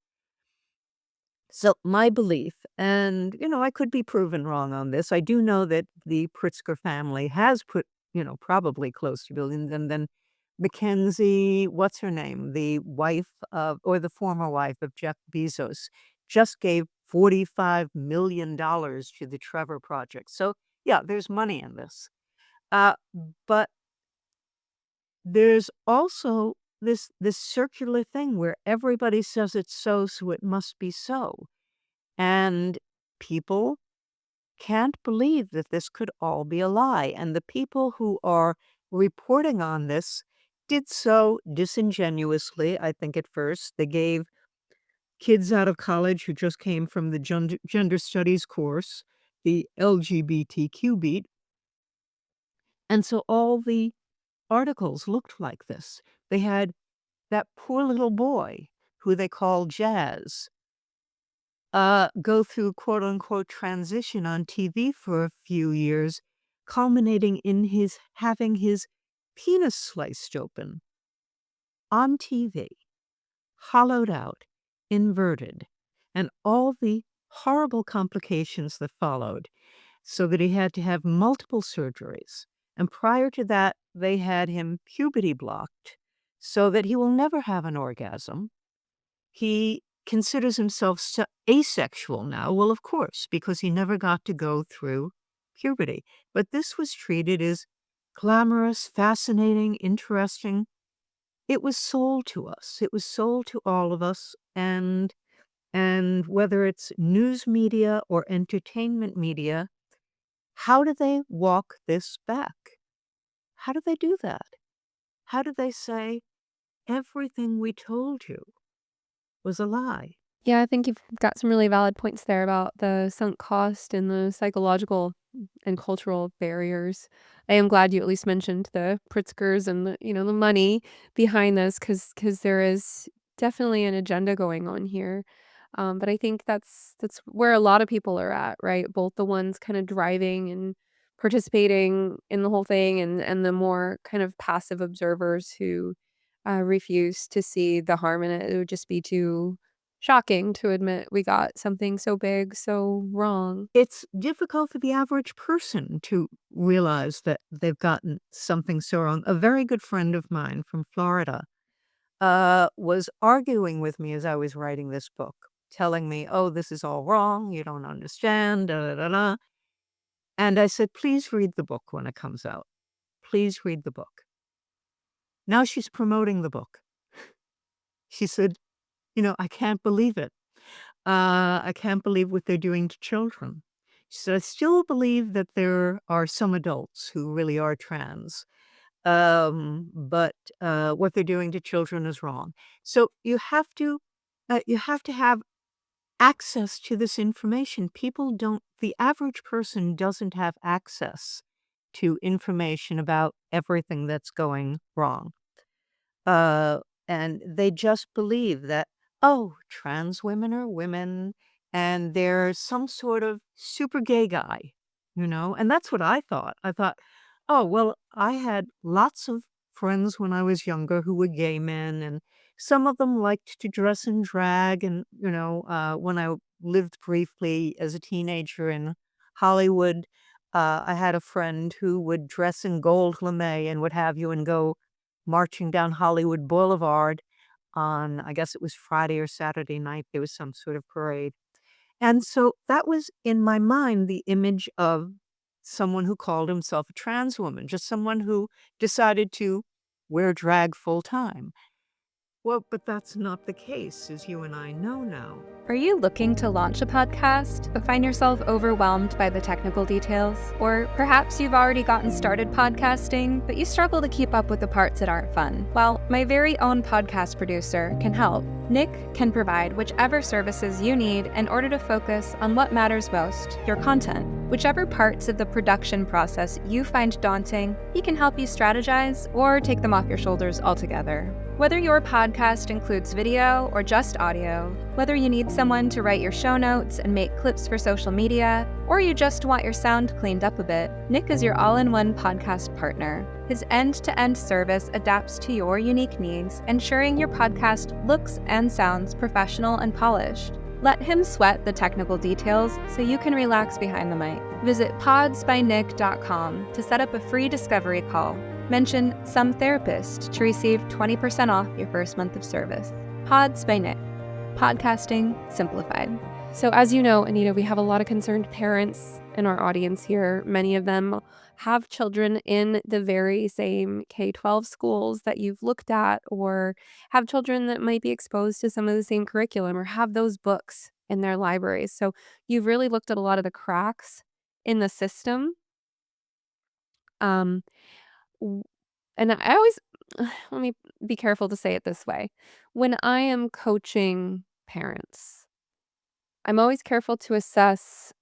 So my belief, and I could be proven wrong on this. I do know that the Pritzker family has put, probably close to billions, and then Mackenzie, what's her name, the wife of, or the former wife of Jeff Bezos, just gave $45 million to the Trevor Project. So Yeah, there's money in this. Uh, but there's also this circular thing where everybody says it's so, so it must be so. And people can't believe that this could all be a lie. And the people who are reporting on this did so disingenuously, I think, at first. They gave kids out of college who just came from the gender studies course the LGBTQ beat. And so all the articles looked like this. They had that poor little boy who they call Jazz go through quote unquote transition on TV for a few years, culminating in his having his penis sliced open on TV, hollowed out, inverted, and all the horrible complications that followed, so that he had to have multiple surgeries. And prior to that, they had him puberty blocked so that he will never have an orgasm. He considers himself asexual now. Well, of course, because he never got to go through puberty. But this was treated as glamorous, fascinating, interesting. It was sold to us. It was sold to all of us. And whether it's news media or entertainment media, how do they walk this back? How do they do that? How do they say everything we told you was a lie? Yeah, I think you've got some really valid points there about the sunk cost and the psychological and cultural barriers. I am glad you at least mentioned the Pritzkers and the money behind this because there is definitely an agenda going on here. But I think that's where a lot of people are at, right? Both the ones kind of driving and participating in the whole thing and the more kind of passive observers who refuse to see the harm in it. It would just be too shocking to admit we got something so big, so wrong. It's difficult for the average person to realize that they've gotten something so wrong. A very good friend of mine from Florida was arguing with me as I was writing this book, telling me, oh, this is all wrong. You don't understand. Da, da, da, da. And I said, please read the book when it comes out. Please read the book. Now she's promoting the book. She said, I can't believe it. I can't believe what they're doing to children. She said, I still believe that there are some adults who really are trans. But what they're doing to children is wrong. So you have to have access to this information. The average person doesn't have access to information about everything that's going wrong. And they just believe that, oh, trans women are women and they're some sort of super gay guy, And that's what I thought. I thought, oh, well, I had lots of friends when I was younger who were gay men, and some of them liked to dress in drag. And, when I lived briefly as a teenager in Hollywood, I had a friend who would dress in gold lame and what have you and go marching down Hollywood Boulevard on, I guess it was Friday or Saturday night. There was some sort of parade. And so that was in my mind the image of someone who called himself a trans woman, just someone who decided to wear drag full time. Well, but that's not the case, as you and I know now. Are you looking to launch a podcast, but find yourself overwhelmed by the technical details? Or perhaps you've already gotten started podcasting, but you struggle to keep up with the parts that aren't fun? Well, my very own podcast producer can help. Nick can provide whichever services you need in order to focus on what matters most, your content. Whichever parts of the production process you find daunting, he can help you strategize or take them off your shoulders altogether. Whether your podcast includes video or just audio, whether you need someone to write your show notes and make clips for social media, or you just want your sound cleaned up a bit, Nick is your all-in-one podcast partner. His end-to-end service adapts to your unique needs, ensuring your podcast looks and sounds professional and polished. Let him sweat the technical details so you can relax behind the mic. Visit podsbynick.com to set up a free discovery call. Mention Some Therapist to receive 20% off your first month of service. Pods by Nick. Podcasting simplified. So, as you know, Anita, we have a lot of concerned parents in our audience here. Many of them have children in the very same K-12 schools that you've looked at, or have children that might be exposed to some of the same curriculum, or have those books in their libraries. So, you've really looked at a lot of the cracks in the system. Um, w- and I always, let me be careful to say it this way. When I am coaching parents, I'm always careful to assess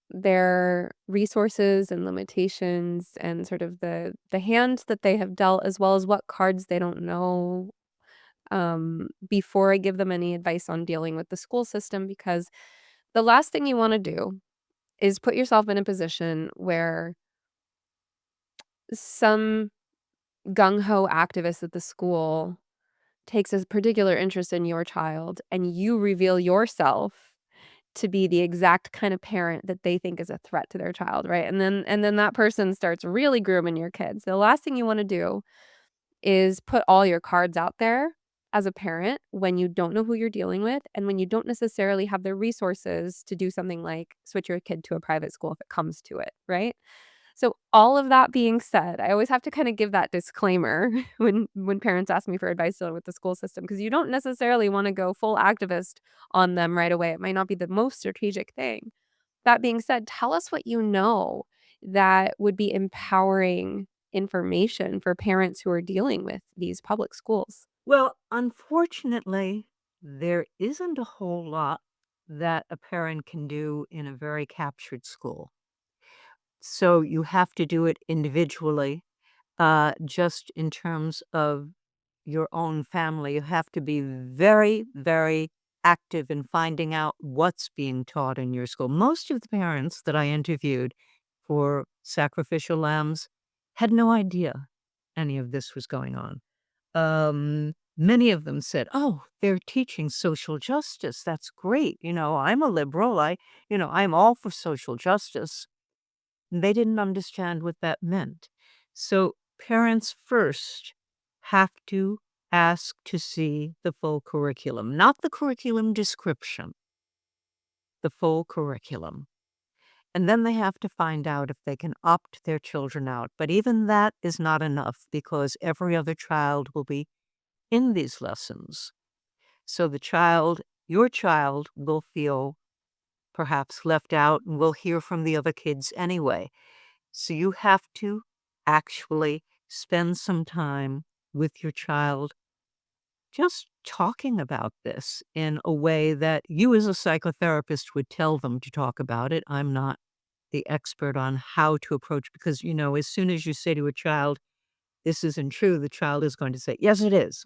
their resources and limitations and sort of the hand that they have dealt, as well as what cards they don't know, before I give them any advice on dealing with the school system, because the last thing you want to do is put yourself in a position where some gung-ho activist at the school takes a particular interest in your child and you reveal yourself to be the exact kind of parent that they think is a threat to their child, right? And then that person starts really grooming your kids. The last thing you wanna do is put all your cards out there as a parent when you don't know who you're dealing with and when you don't necessarily have the resources to do something like switch your kid to a private school if it comes to it, right? So all of that being said, I always have to kinda give that disclaimer when parents ask me for advice dealing with the school system, because you don't necessarily wanna go full activist on them right away. It might not be the most strategic thing. That being said, tell us what you know that would be empowering information for parents who are dealing with these public schools. Well, unfortunately, there isn't a whole lot that a parent can do in a very captured school. So you have to do it individually, just in terms of your own family. You have to be very, very active in finding out what's being taught in your school. Most of the parents that I interviewed for Sacrificial Lambs had no idea any of this was going on. Many of them said, "Oh, they're teaching social justice. That's great. I'm a liberal. I'm all for social justice." They didn't understand what that meant. So parents first have to ask to see the full curriculum, not the curriculum description, the full curriculum. And then they have to find out if they can opt their children out. But even that is not enough because every other child will be in these lessons. So your child will feel perhaps left out and will hear from the other kids anyway. So you have to actually spend some time with your child just talking about this in a way that you as a psychotherapist would tell them to talk about it. I'm not the expert on how to approach because, as soon as you say to a child, this isn't true, the child is going to say, yes, it is.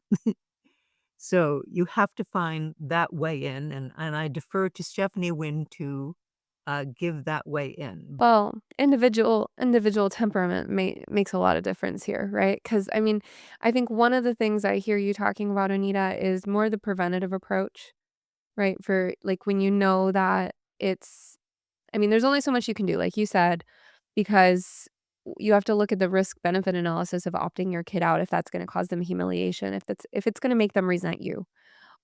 So you have to find that way in, and I defer to Stephanie Wynn to give that way in. Well, individual temperament makes a lot of difference here, right? Because I mean, I think one of the things I hear you talking about, Anita, is more the preventative approach, right? For like when you know that it's, I mean, there's only so much you can do, like you said, because you have to look at the risk benefit analysis of opting your kid out if that's going to cause them humiliation, if it's going to make them resent you,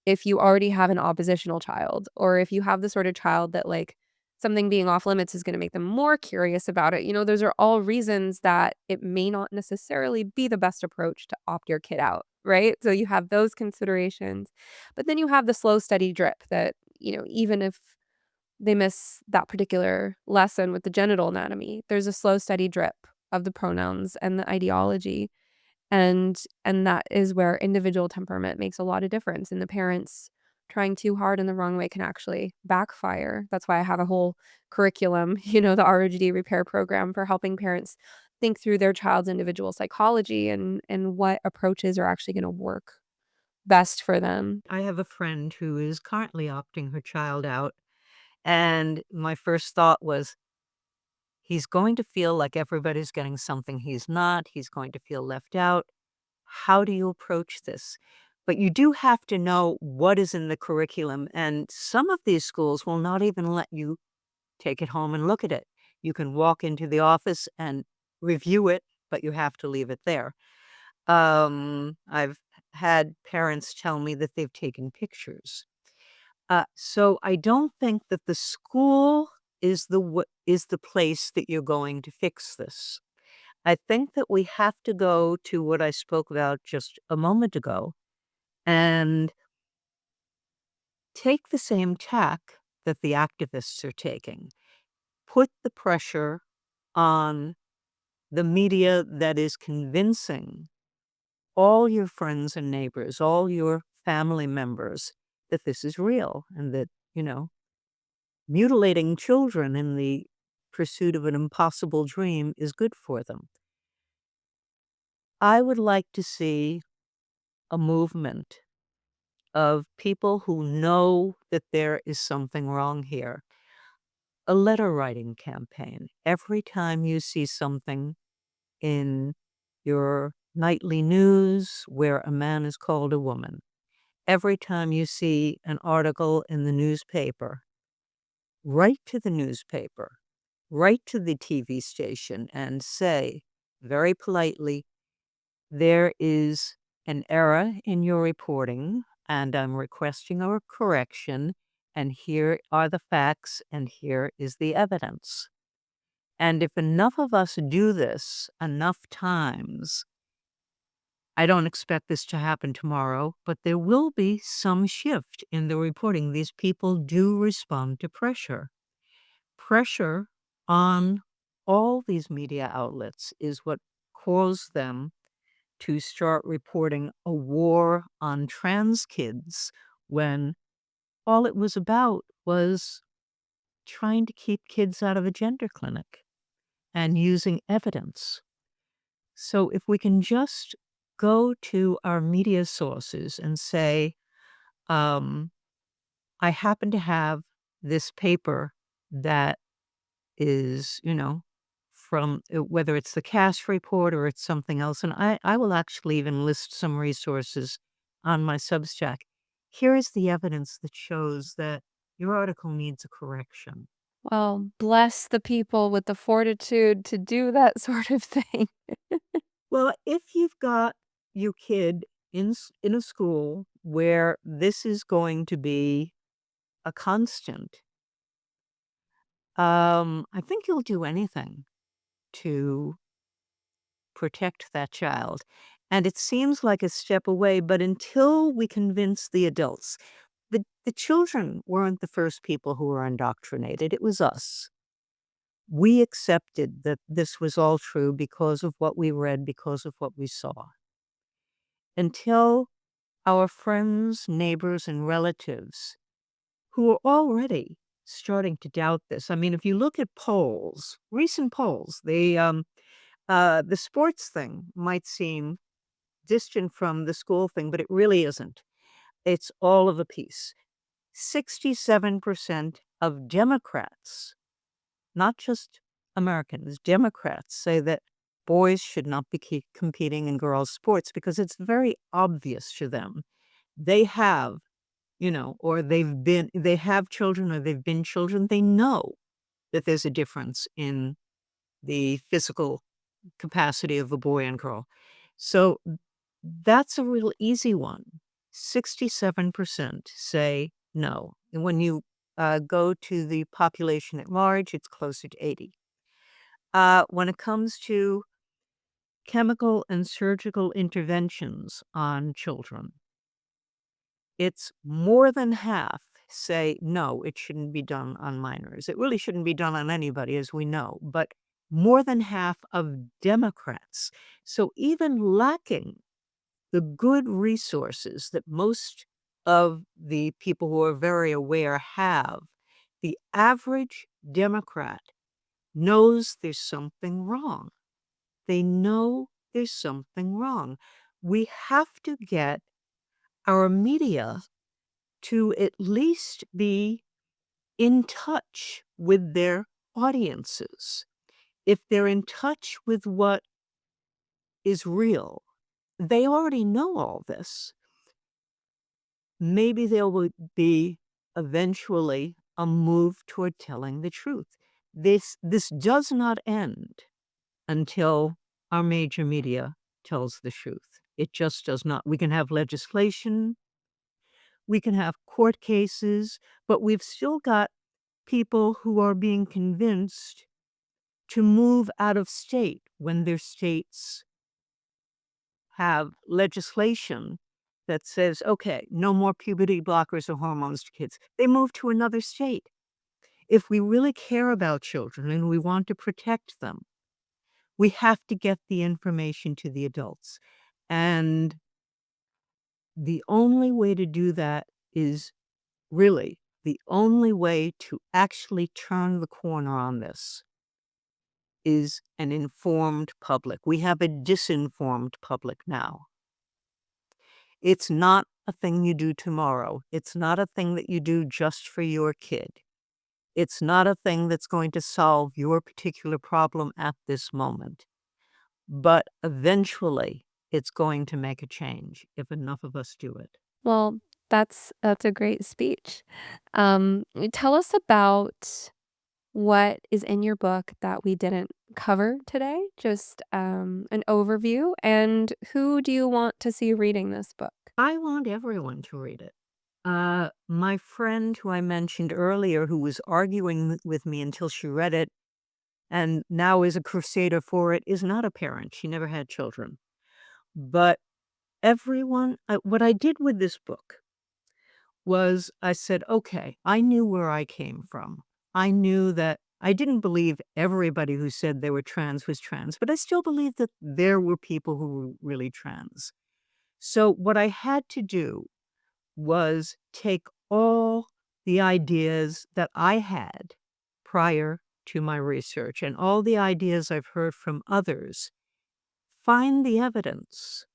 if you already have an oppositional child, or if you have the sort of child that like something being off limits is going to make them more curious about it. Those are all reasons that it may not necessarily be the best approach to opt your kid out, right? So you have those considerations. But then you have the slow, steady drip that, even if they miss that particular lesson with the genital anatomy, there's a slow, steady drip of the pronouns and the ideology, and that is where individual temperament makes a lot of difference, and the parents trying too hard in the wrong way can actually backfire. That's why I have a whole curriculum, the ROGD repair program for helping parents think through their child's individual psychology and what approaches are actually going to work best for them. I have a friend who is currently opting her child out, and my first thought was, he's going to feel like everybody's getting something he's not. He's going to feel left out. How do you approach this? But you do have to know what is in the curriculum, and some of these schools will not even let you take it home and look at it. You can walk into the office and review it, but you have to leave it there. I've had parents tell me that they've taken pictures. So I don't think that the school is is the place that you're going to fix this. I think that we have to go to what I spoke about just a moment ago and take the same tack that the activists are taking. Put the pressure on the media that is convincing all your friends and neighbors, all your family members, that this is real and that, mutilating children in the pursuit of an impossible dream is good for them. I would like to see a movement of people who know that there is something wrong here. A letter writing campaign. Every time you see something in your nightly news where a man is called a woman, every time you see an article in the newspaper, write to the newspaper, write to the TV station and say very politely, there is an error in your reporting, and I'm requesting a correction, and here are the facts, and here is the evidence. And if enough of us do this enough times, I don't expect this to happen tomorrow, but there will be some shift in the reporting. These people do respond to pressure. Pressure on all these media outlets is what caused them to start reporting a war on trans kids when all it was about was trying to keep kids out of a gender clinic and using evidence. So if we can just go to our media sources and say, um, I happen to have this paper that is, from whether it's the Cash report or it's something else. And I will actually even list some resources on my Substack. Here is the evidence that shows that your article needs a correction. Well, bless the people with the fortitude to do that sort of thing. Well, if you've got your kid in a school where this is going to be a constant, I think you'll do anything to protect that child. And it seems like a step away, but until we convince the adults, the children weren't the first people who were indoctrinated. It was us. We accepted that this was all true because of what we read, because of what we saw. Until our friends, neighbors, and relatives who are already starting to doubt this. I mean, if you look at polls, recent polls, the sports thing might seem distant from the school thing, but it really isn't. It's all of a piece. 67% of Democrats, not just Americans, Democrats say that boys should not be competing in girls' sports because it's very obvious to them. They have, or they have children or they've been children. They know that there's a difference in the physical capacity of a boy and girl. So that's a real easy one. 67% say no. And when you go to the population at large, it's closer to 80. When it comes to chemical and surgical interventions on children, it's more than half say no, it shouldn't be done on minors. It really shouldn't be done on anybody, as we know, but more than half of Democrats. So even lacking the good resources that most of the people who are very aware have, the average Democrat knows there's something wrong. They know there's something wrong. We have to get our media to at least be in touch with their audiences. If they're in touch with what is real, they already know all this. Maybe there will be eventually a move toward telling the truth. This does not end until our major media tells the truth. It just does not. We can have legislation. We can have court cases, but we've still got people who are being convinced to move out of state when their states have legislation that says, okay, no more puberty blockers or hormones to kids. They move to another state. If we really care about children and we want to protect them, we have to get the information to the adults. And the only way to do that is really the only way to actually turn the corner on this is an informed public. We have a disinformed public now. It's not a thing you do tomorrow. It's not a thing that you do just for your kid. It's not a thing that's going to solve your particular problem at this moment. But eventually, it's going to make a change if enough of us do it. Well, that's a great speech. Tell us about what is in your book that we didn't cover today, just an overview, and who do you want to see reading this book? I want everyone to read it. My friend who I mentioned earlier, who was arguing with me until she read it and now is a crusader for it, is not a parent. She never had children. But everyone, what I did with this book was I said, okay, I knew where I came from. I knew that I didn't believe everybody who said they were trans was trans, but I still believed that there were people who were really trans. So what I had to do was take all the ideas that I had prior to my research and all the ideas I've heard from others, find the evidence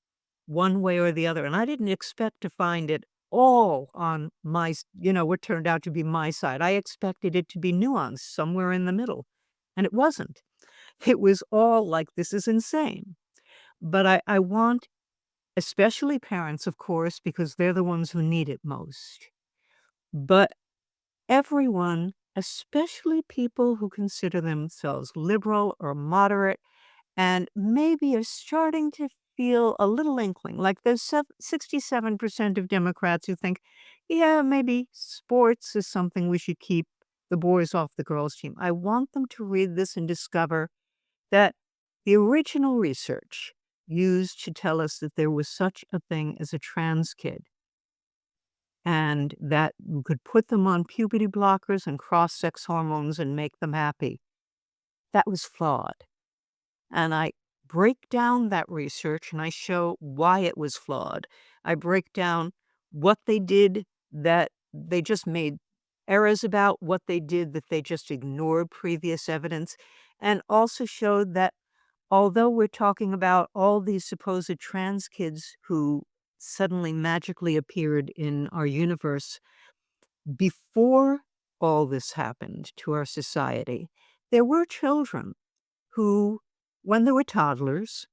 one way or the other. And I didn't expect to find it all on my, what turned out to be my side. I expected it to be nuanced somewhere in the middle. And it wasn't. It was all like, this is insane. But I want, especially parents, of course, because they're the ones who need it most. But everyone, especially people who consider themselves liberal or moderate, and maybe are starting to feel a little inkling, like there's 67% of Democrats who think, yeah, maybe sports is something we should keep the boys off the girls' team. I want them to read this and discover that the original research used to tell us that there was such a thing as a trans kid and that you could put them on puberty blockers and cross-sex hormones and make them happy. That was flawed. And I break down that research and I show why it was flawed. I break down what they did that they just made errors about, what they did that they just ignored previous evidence, and also showed that although we're talking about all these supposed trans kids who suddenly magically appeared in our universe, before all this happened to our society, there were children who, when they were toddlers,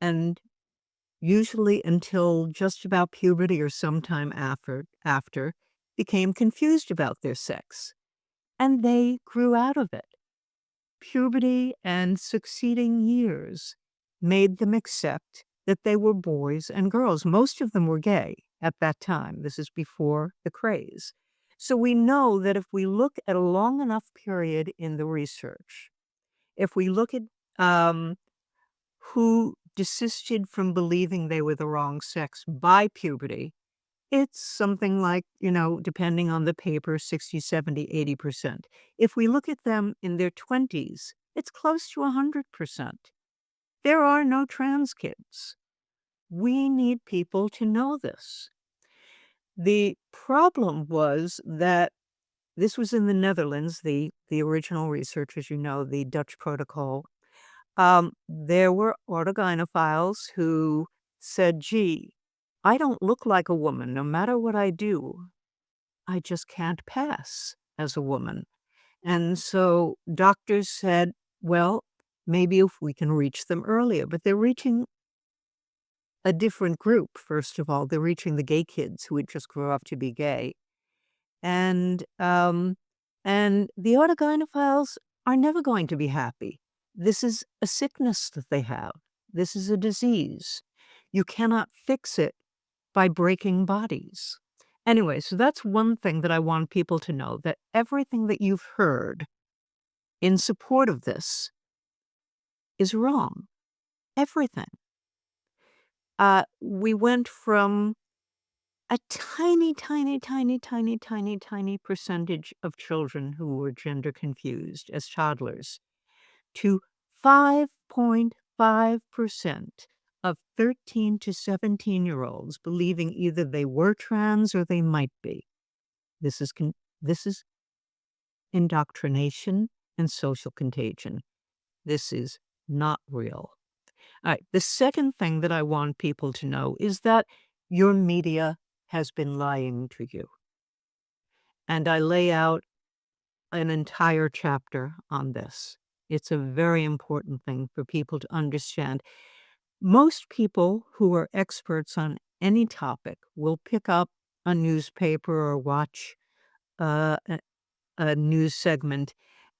and usually until just about puberty or sometime after, became confused about their sex. And they grew out of it. Puberty and succeeding years made them accept that they were boys and girls. Most of them were gay at that time. This is before the craze. So we know that if we look at a long enough period in the research, if we look at who desisted from believing they were the wrong sex by puberty, it's something like, depending on the paper, 60, 70, 80%. If we look at them in their 20s, it's close to 100%. There are no trans kids. We need people to know this. The problem was that this was in the Netherlands, the original research, as you know, the Dutch protocol. There were autogynephiles who said, gee, I don't look like a woman. No matter what I do, I just can't pass as a woman. And so doctors said, well, maybe if we can reach them earlier, but they're reaching a different group. First of all, they're reaching the gay kids who would just grow up to be gay. And the autogynephiles are never going to be happy. This is a sickness that they have. This is a disease. You cannot fix it by breaking bodies. Anyway, so that's one thing that I want people to know, that everything that you've heard in support of this is wrong. Everything. We went from a tiny, tiny, tiny, tiny, tiny, tiny percentage of children who were gender confused as toddlers to 5.5% of 13 to 17-year-olds believing either they were trans or they might be. This is indoctrination and social contagion. This is not real. All right. The second thing that I want people to know is that your media has been lying to you. And I lay out an entire chapter on this. It's a very important thing for people to understand. Most people who are experts on any topic will pick up a newspaper or watch a news segment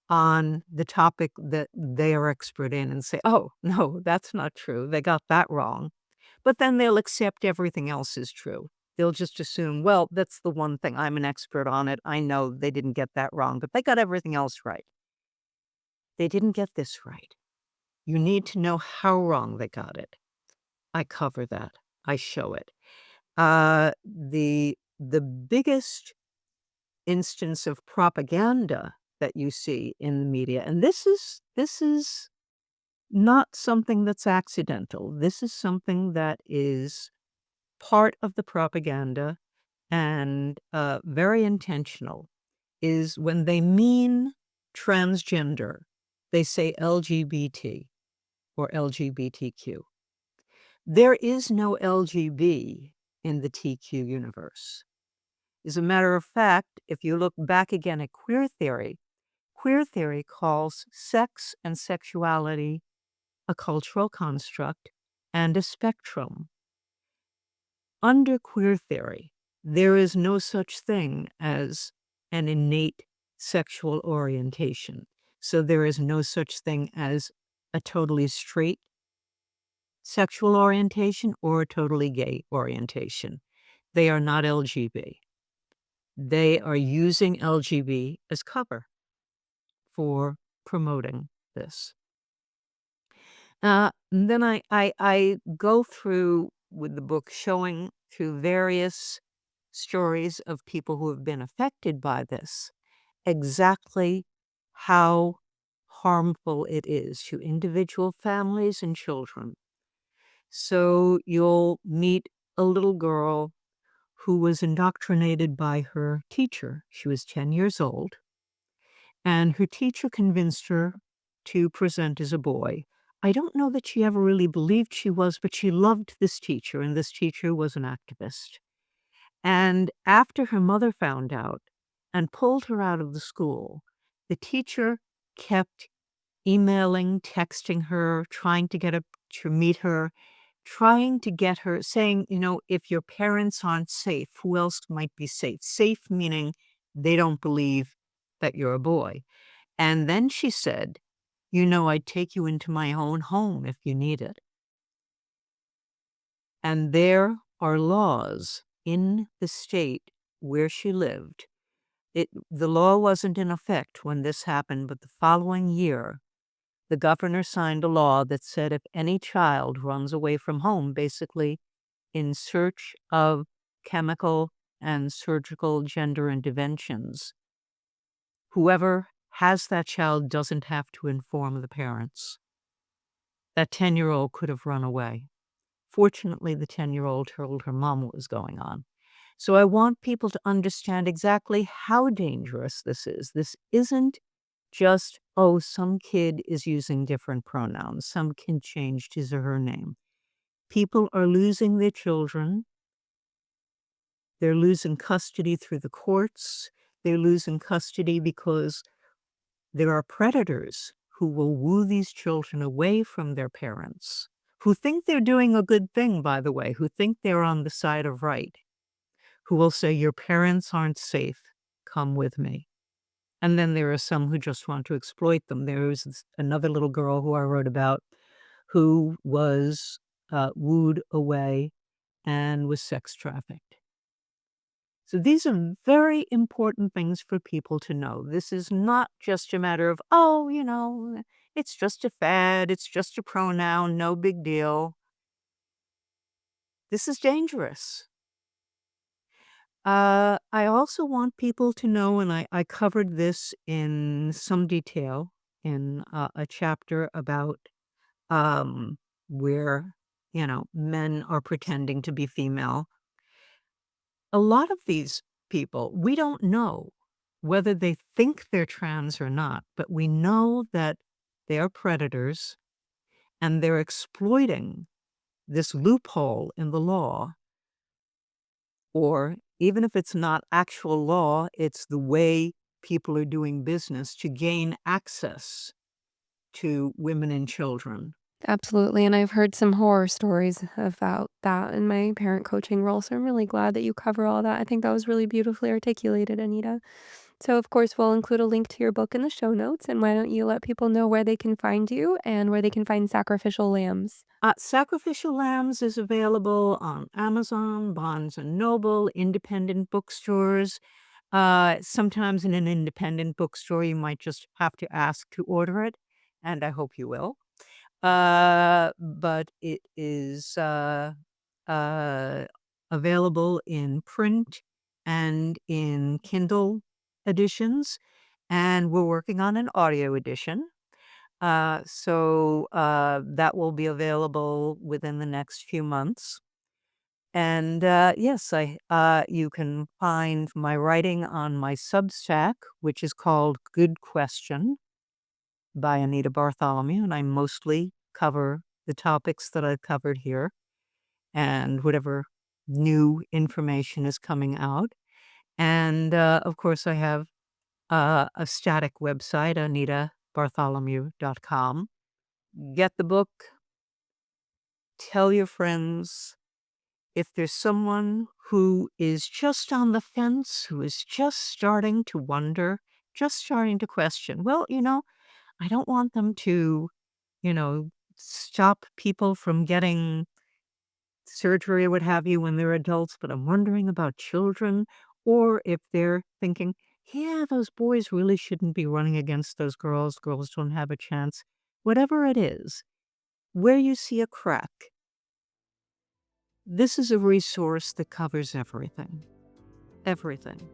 on the topic that they are expert in and say, oh, no, that's not true. They got that wrong. But then they'll accept everything else is true. They'll just assume, well, that's the one thing. I'm an expert on it. I know they didn't get that wrong, but they got everything else right. They didn't get this right. You need to know how wrong they got it. I cover that. I show it. The biggest instance of propaganda that you see in the media, and this is not something that's accidental. This is something that is part of the propaganda and very intentional, is when they mean transgender, they say LGBT or LGBTQ. There is no LGB in the TQ universe. As a matter of fact, if you look back again at queer theory calls sex and sexuality a cultural construct and a spectrum. Under queer theory, there is no such thing as an innate sexual orientation. So there is no such thing as a totally straight sexual orientation or a totally gay orientation. They are not LGB. They are using LGB as cover for promoting this. Then I go through with the book showing through various stories of people who have been affected by this, exactly how harmful it is to individual families and children. So you'll meet a little girl who was indoctrinated by her teacher. She was 10 years old, and her teacher convinced her to present as a boy. I don't know that she ever really believed she was, but she loved this teacher, and this teacher was an activist. And after her mother found out and pulled her out of the school, the teacher kept emailing, texting her, trying to get her to meet her, trying to get her, saying, if your parents aren't safe, who else might be safe? Safe meaning they don't believe that you're a boy. And then she said, I'd take you into my own home if you need it. And there are laws in the state where she lived. The law wasn't in effect when this happened, but the following year, the governor signed a law that said if any child runs away from home, basically in search of chemical and surgical gender interventions, whoever has that child doesn't have to inform the parents. That 10-year-old could have run away. Fortunately, the 10-year-old told her mom what was going on. So I want people to understand exactly how dangerous this is. This isn't just, some kid is using different pronouns. Some kid changed his or her name. People are losing their children. They're losing custody through the courts. They're losing custody because there are predators who will woo these children away from their parents, who think they're doing a good thing, by the way, who think they're on the side of right, who will say, your parents aren't safe, come with me. And then there are some who just want to exploit them. There was another little girl who I wrote about who was wooed away and was sex trafficked. So these are very important things for people to know. This is not just a matter of, oh, it's just a fad, it's just a pronoun, no big deal. This is dangerous. I also want people to know, and I covered this in some detail in a chapter about where, men are pretending to be female. A lot of these people, we don't know whether they think they're trans or not, but we know that they are predators and they're exploiting this loophole in the law. Or even if it's not actual law, it's the way people are doing business to gain access to women and children. Absolutely. And I've heard some horror stories about that in my parent coaching role. So I'm really glad that you cover all that. I think that was really beautifully articulated, Anita. So, of course, we'll include a link to your book in the show notes. And why don't you let people know where they can find you and where they can find Sacrificial Lambs? Sacrificial Lambs is available on Amazon, Barnes & Noble, independent bookstores. Sometimes in an independent bookstore, you might just have to ask to order it, and I hope you will. But it is available in print and in Kindle editions, and we're working on an audio edition. So that will be available within the next few months. And yes, you can find my writing on my Substack, which is called Good Question by Anita Bartholomew, and I mostly cover the topics that I've covered here and whatever new information is coming out. And of course, I have a static website, anitabartholomew.com. Get the book, tell your friends. If there's someone who is just on the fence, who is just starting to wonder, just starting to question, well, I don't want them to, stop people from getting surgery or what have you when they're adults, but I'm wondering about children. Or if they're thinking, yeah, those boys really shouldn't be running against those girls. Girls don't have a chance. Whatever it is, where you see a crack, this is a resource that covers everything. Everything.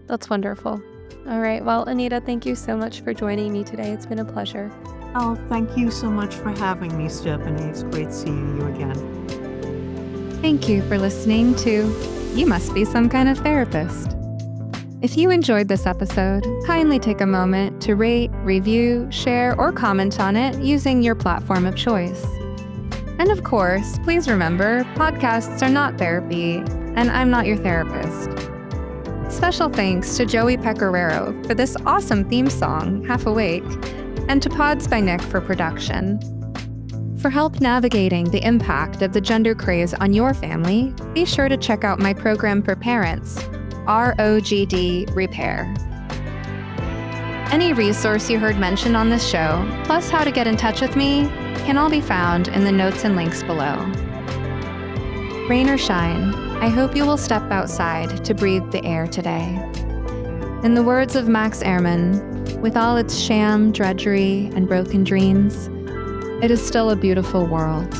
That's wonderful. All right. Well, Anita, thank you so much for joining me today. It's been a pleasure. Oh, thank you so much for having me, Stephanie. It's great seeing you again. Thank you for listening to You Must Be Some Kind of Therapist. If you enjoyed this episode, kindly take a moment to rate, review, share, or comment on it using your platform of choice. And of course, please remember, podcasts are not therapy, and I'm not your therapist. Special thanks to Joey Pecoraro for this awesome theme song, Half Awake, and to Pods by Nick for production. For help navigating the impact of the gender craze on your family, be sure to check out my program for parents, ROGD Repair. Any resource you heard mentioned on this show, plus how to get in touch with me, can all be found in the notes and links below. Rain or shine, I hope you will step outside to breathe the air today. In the words of Max Ehrmann, with all its sham, drudgery, and broken dreams, it is still a beautiful world.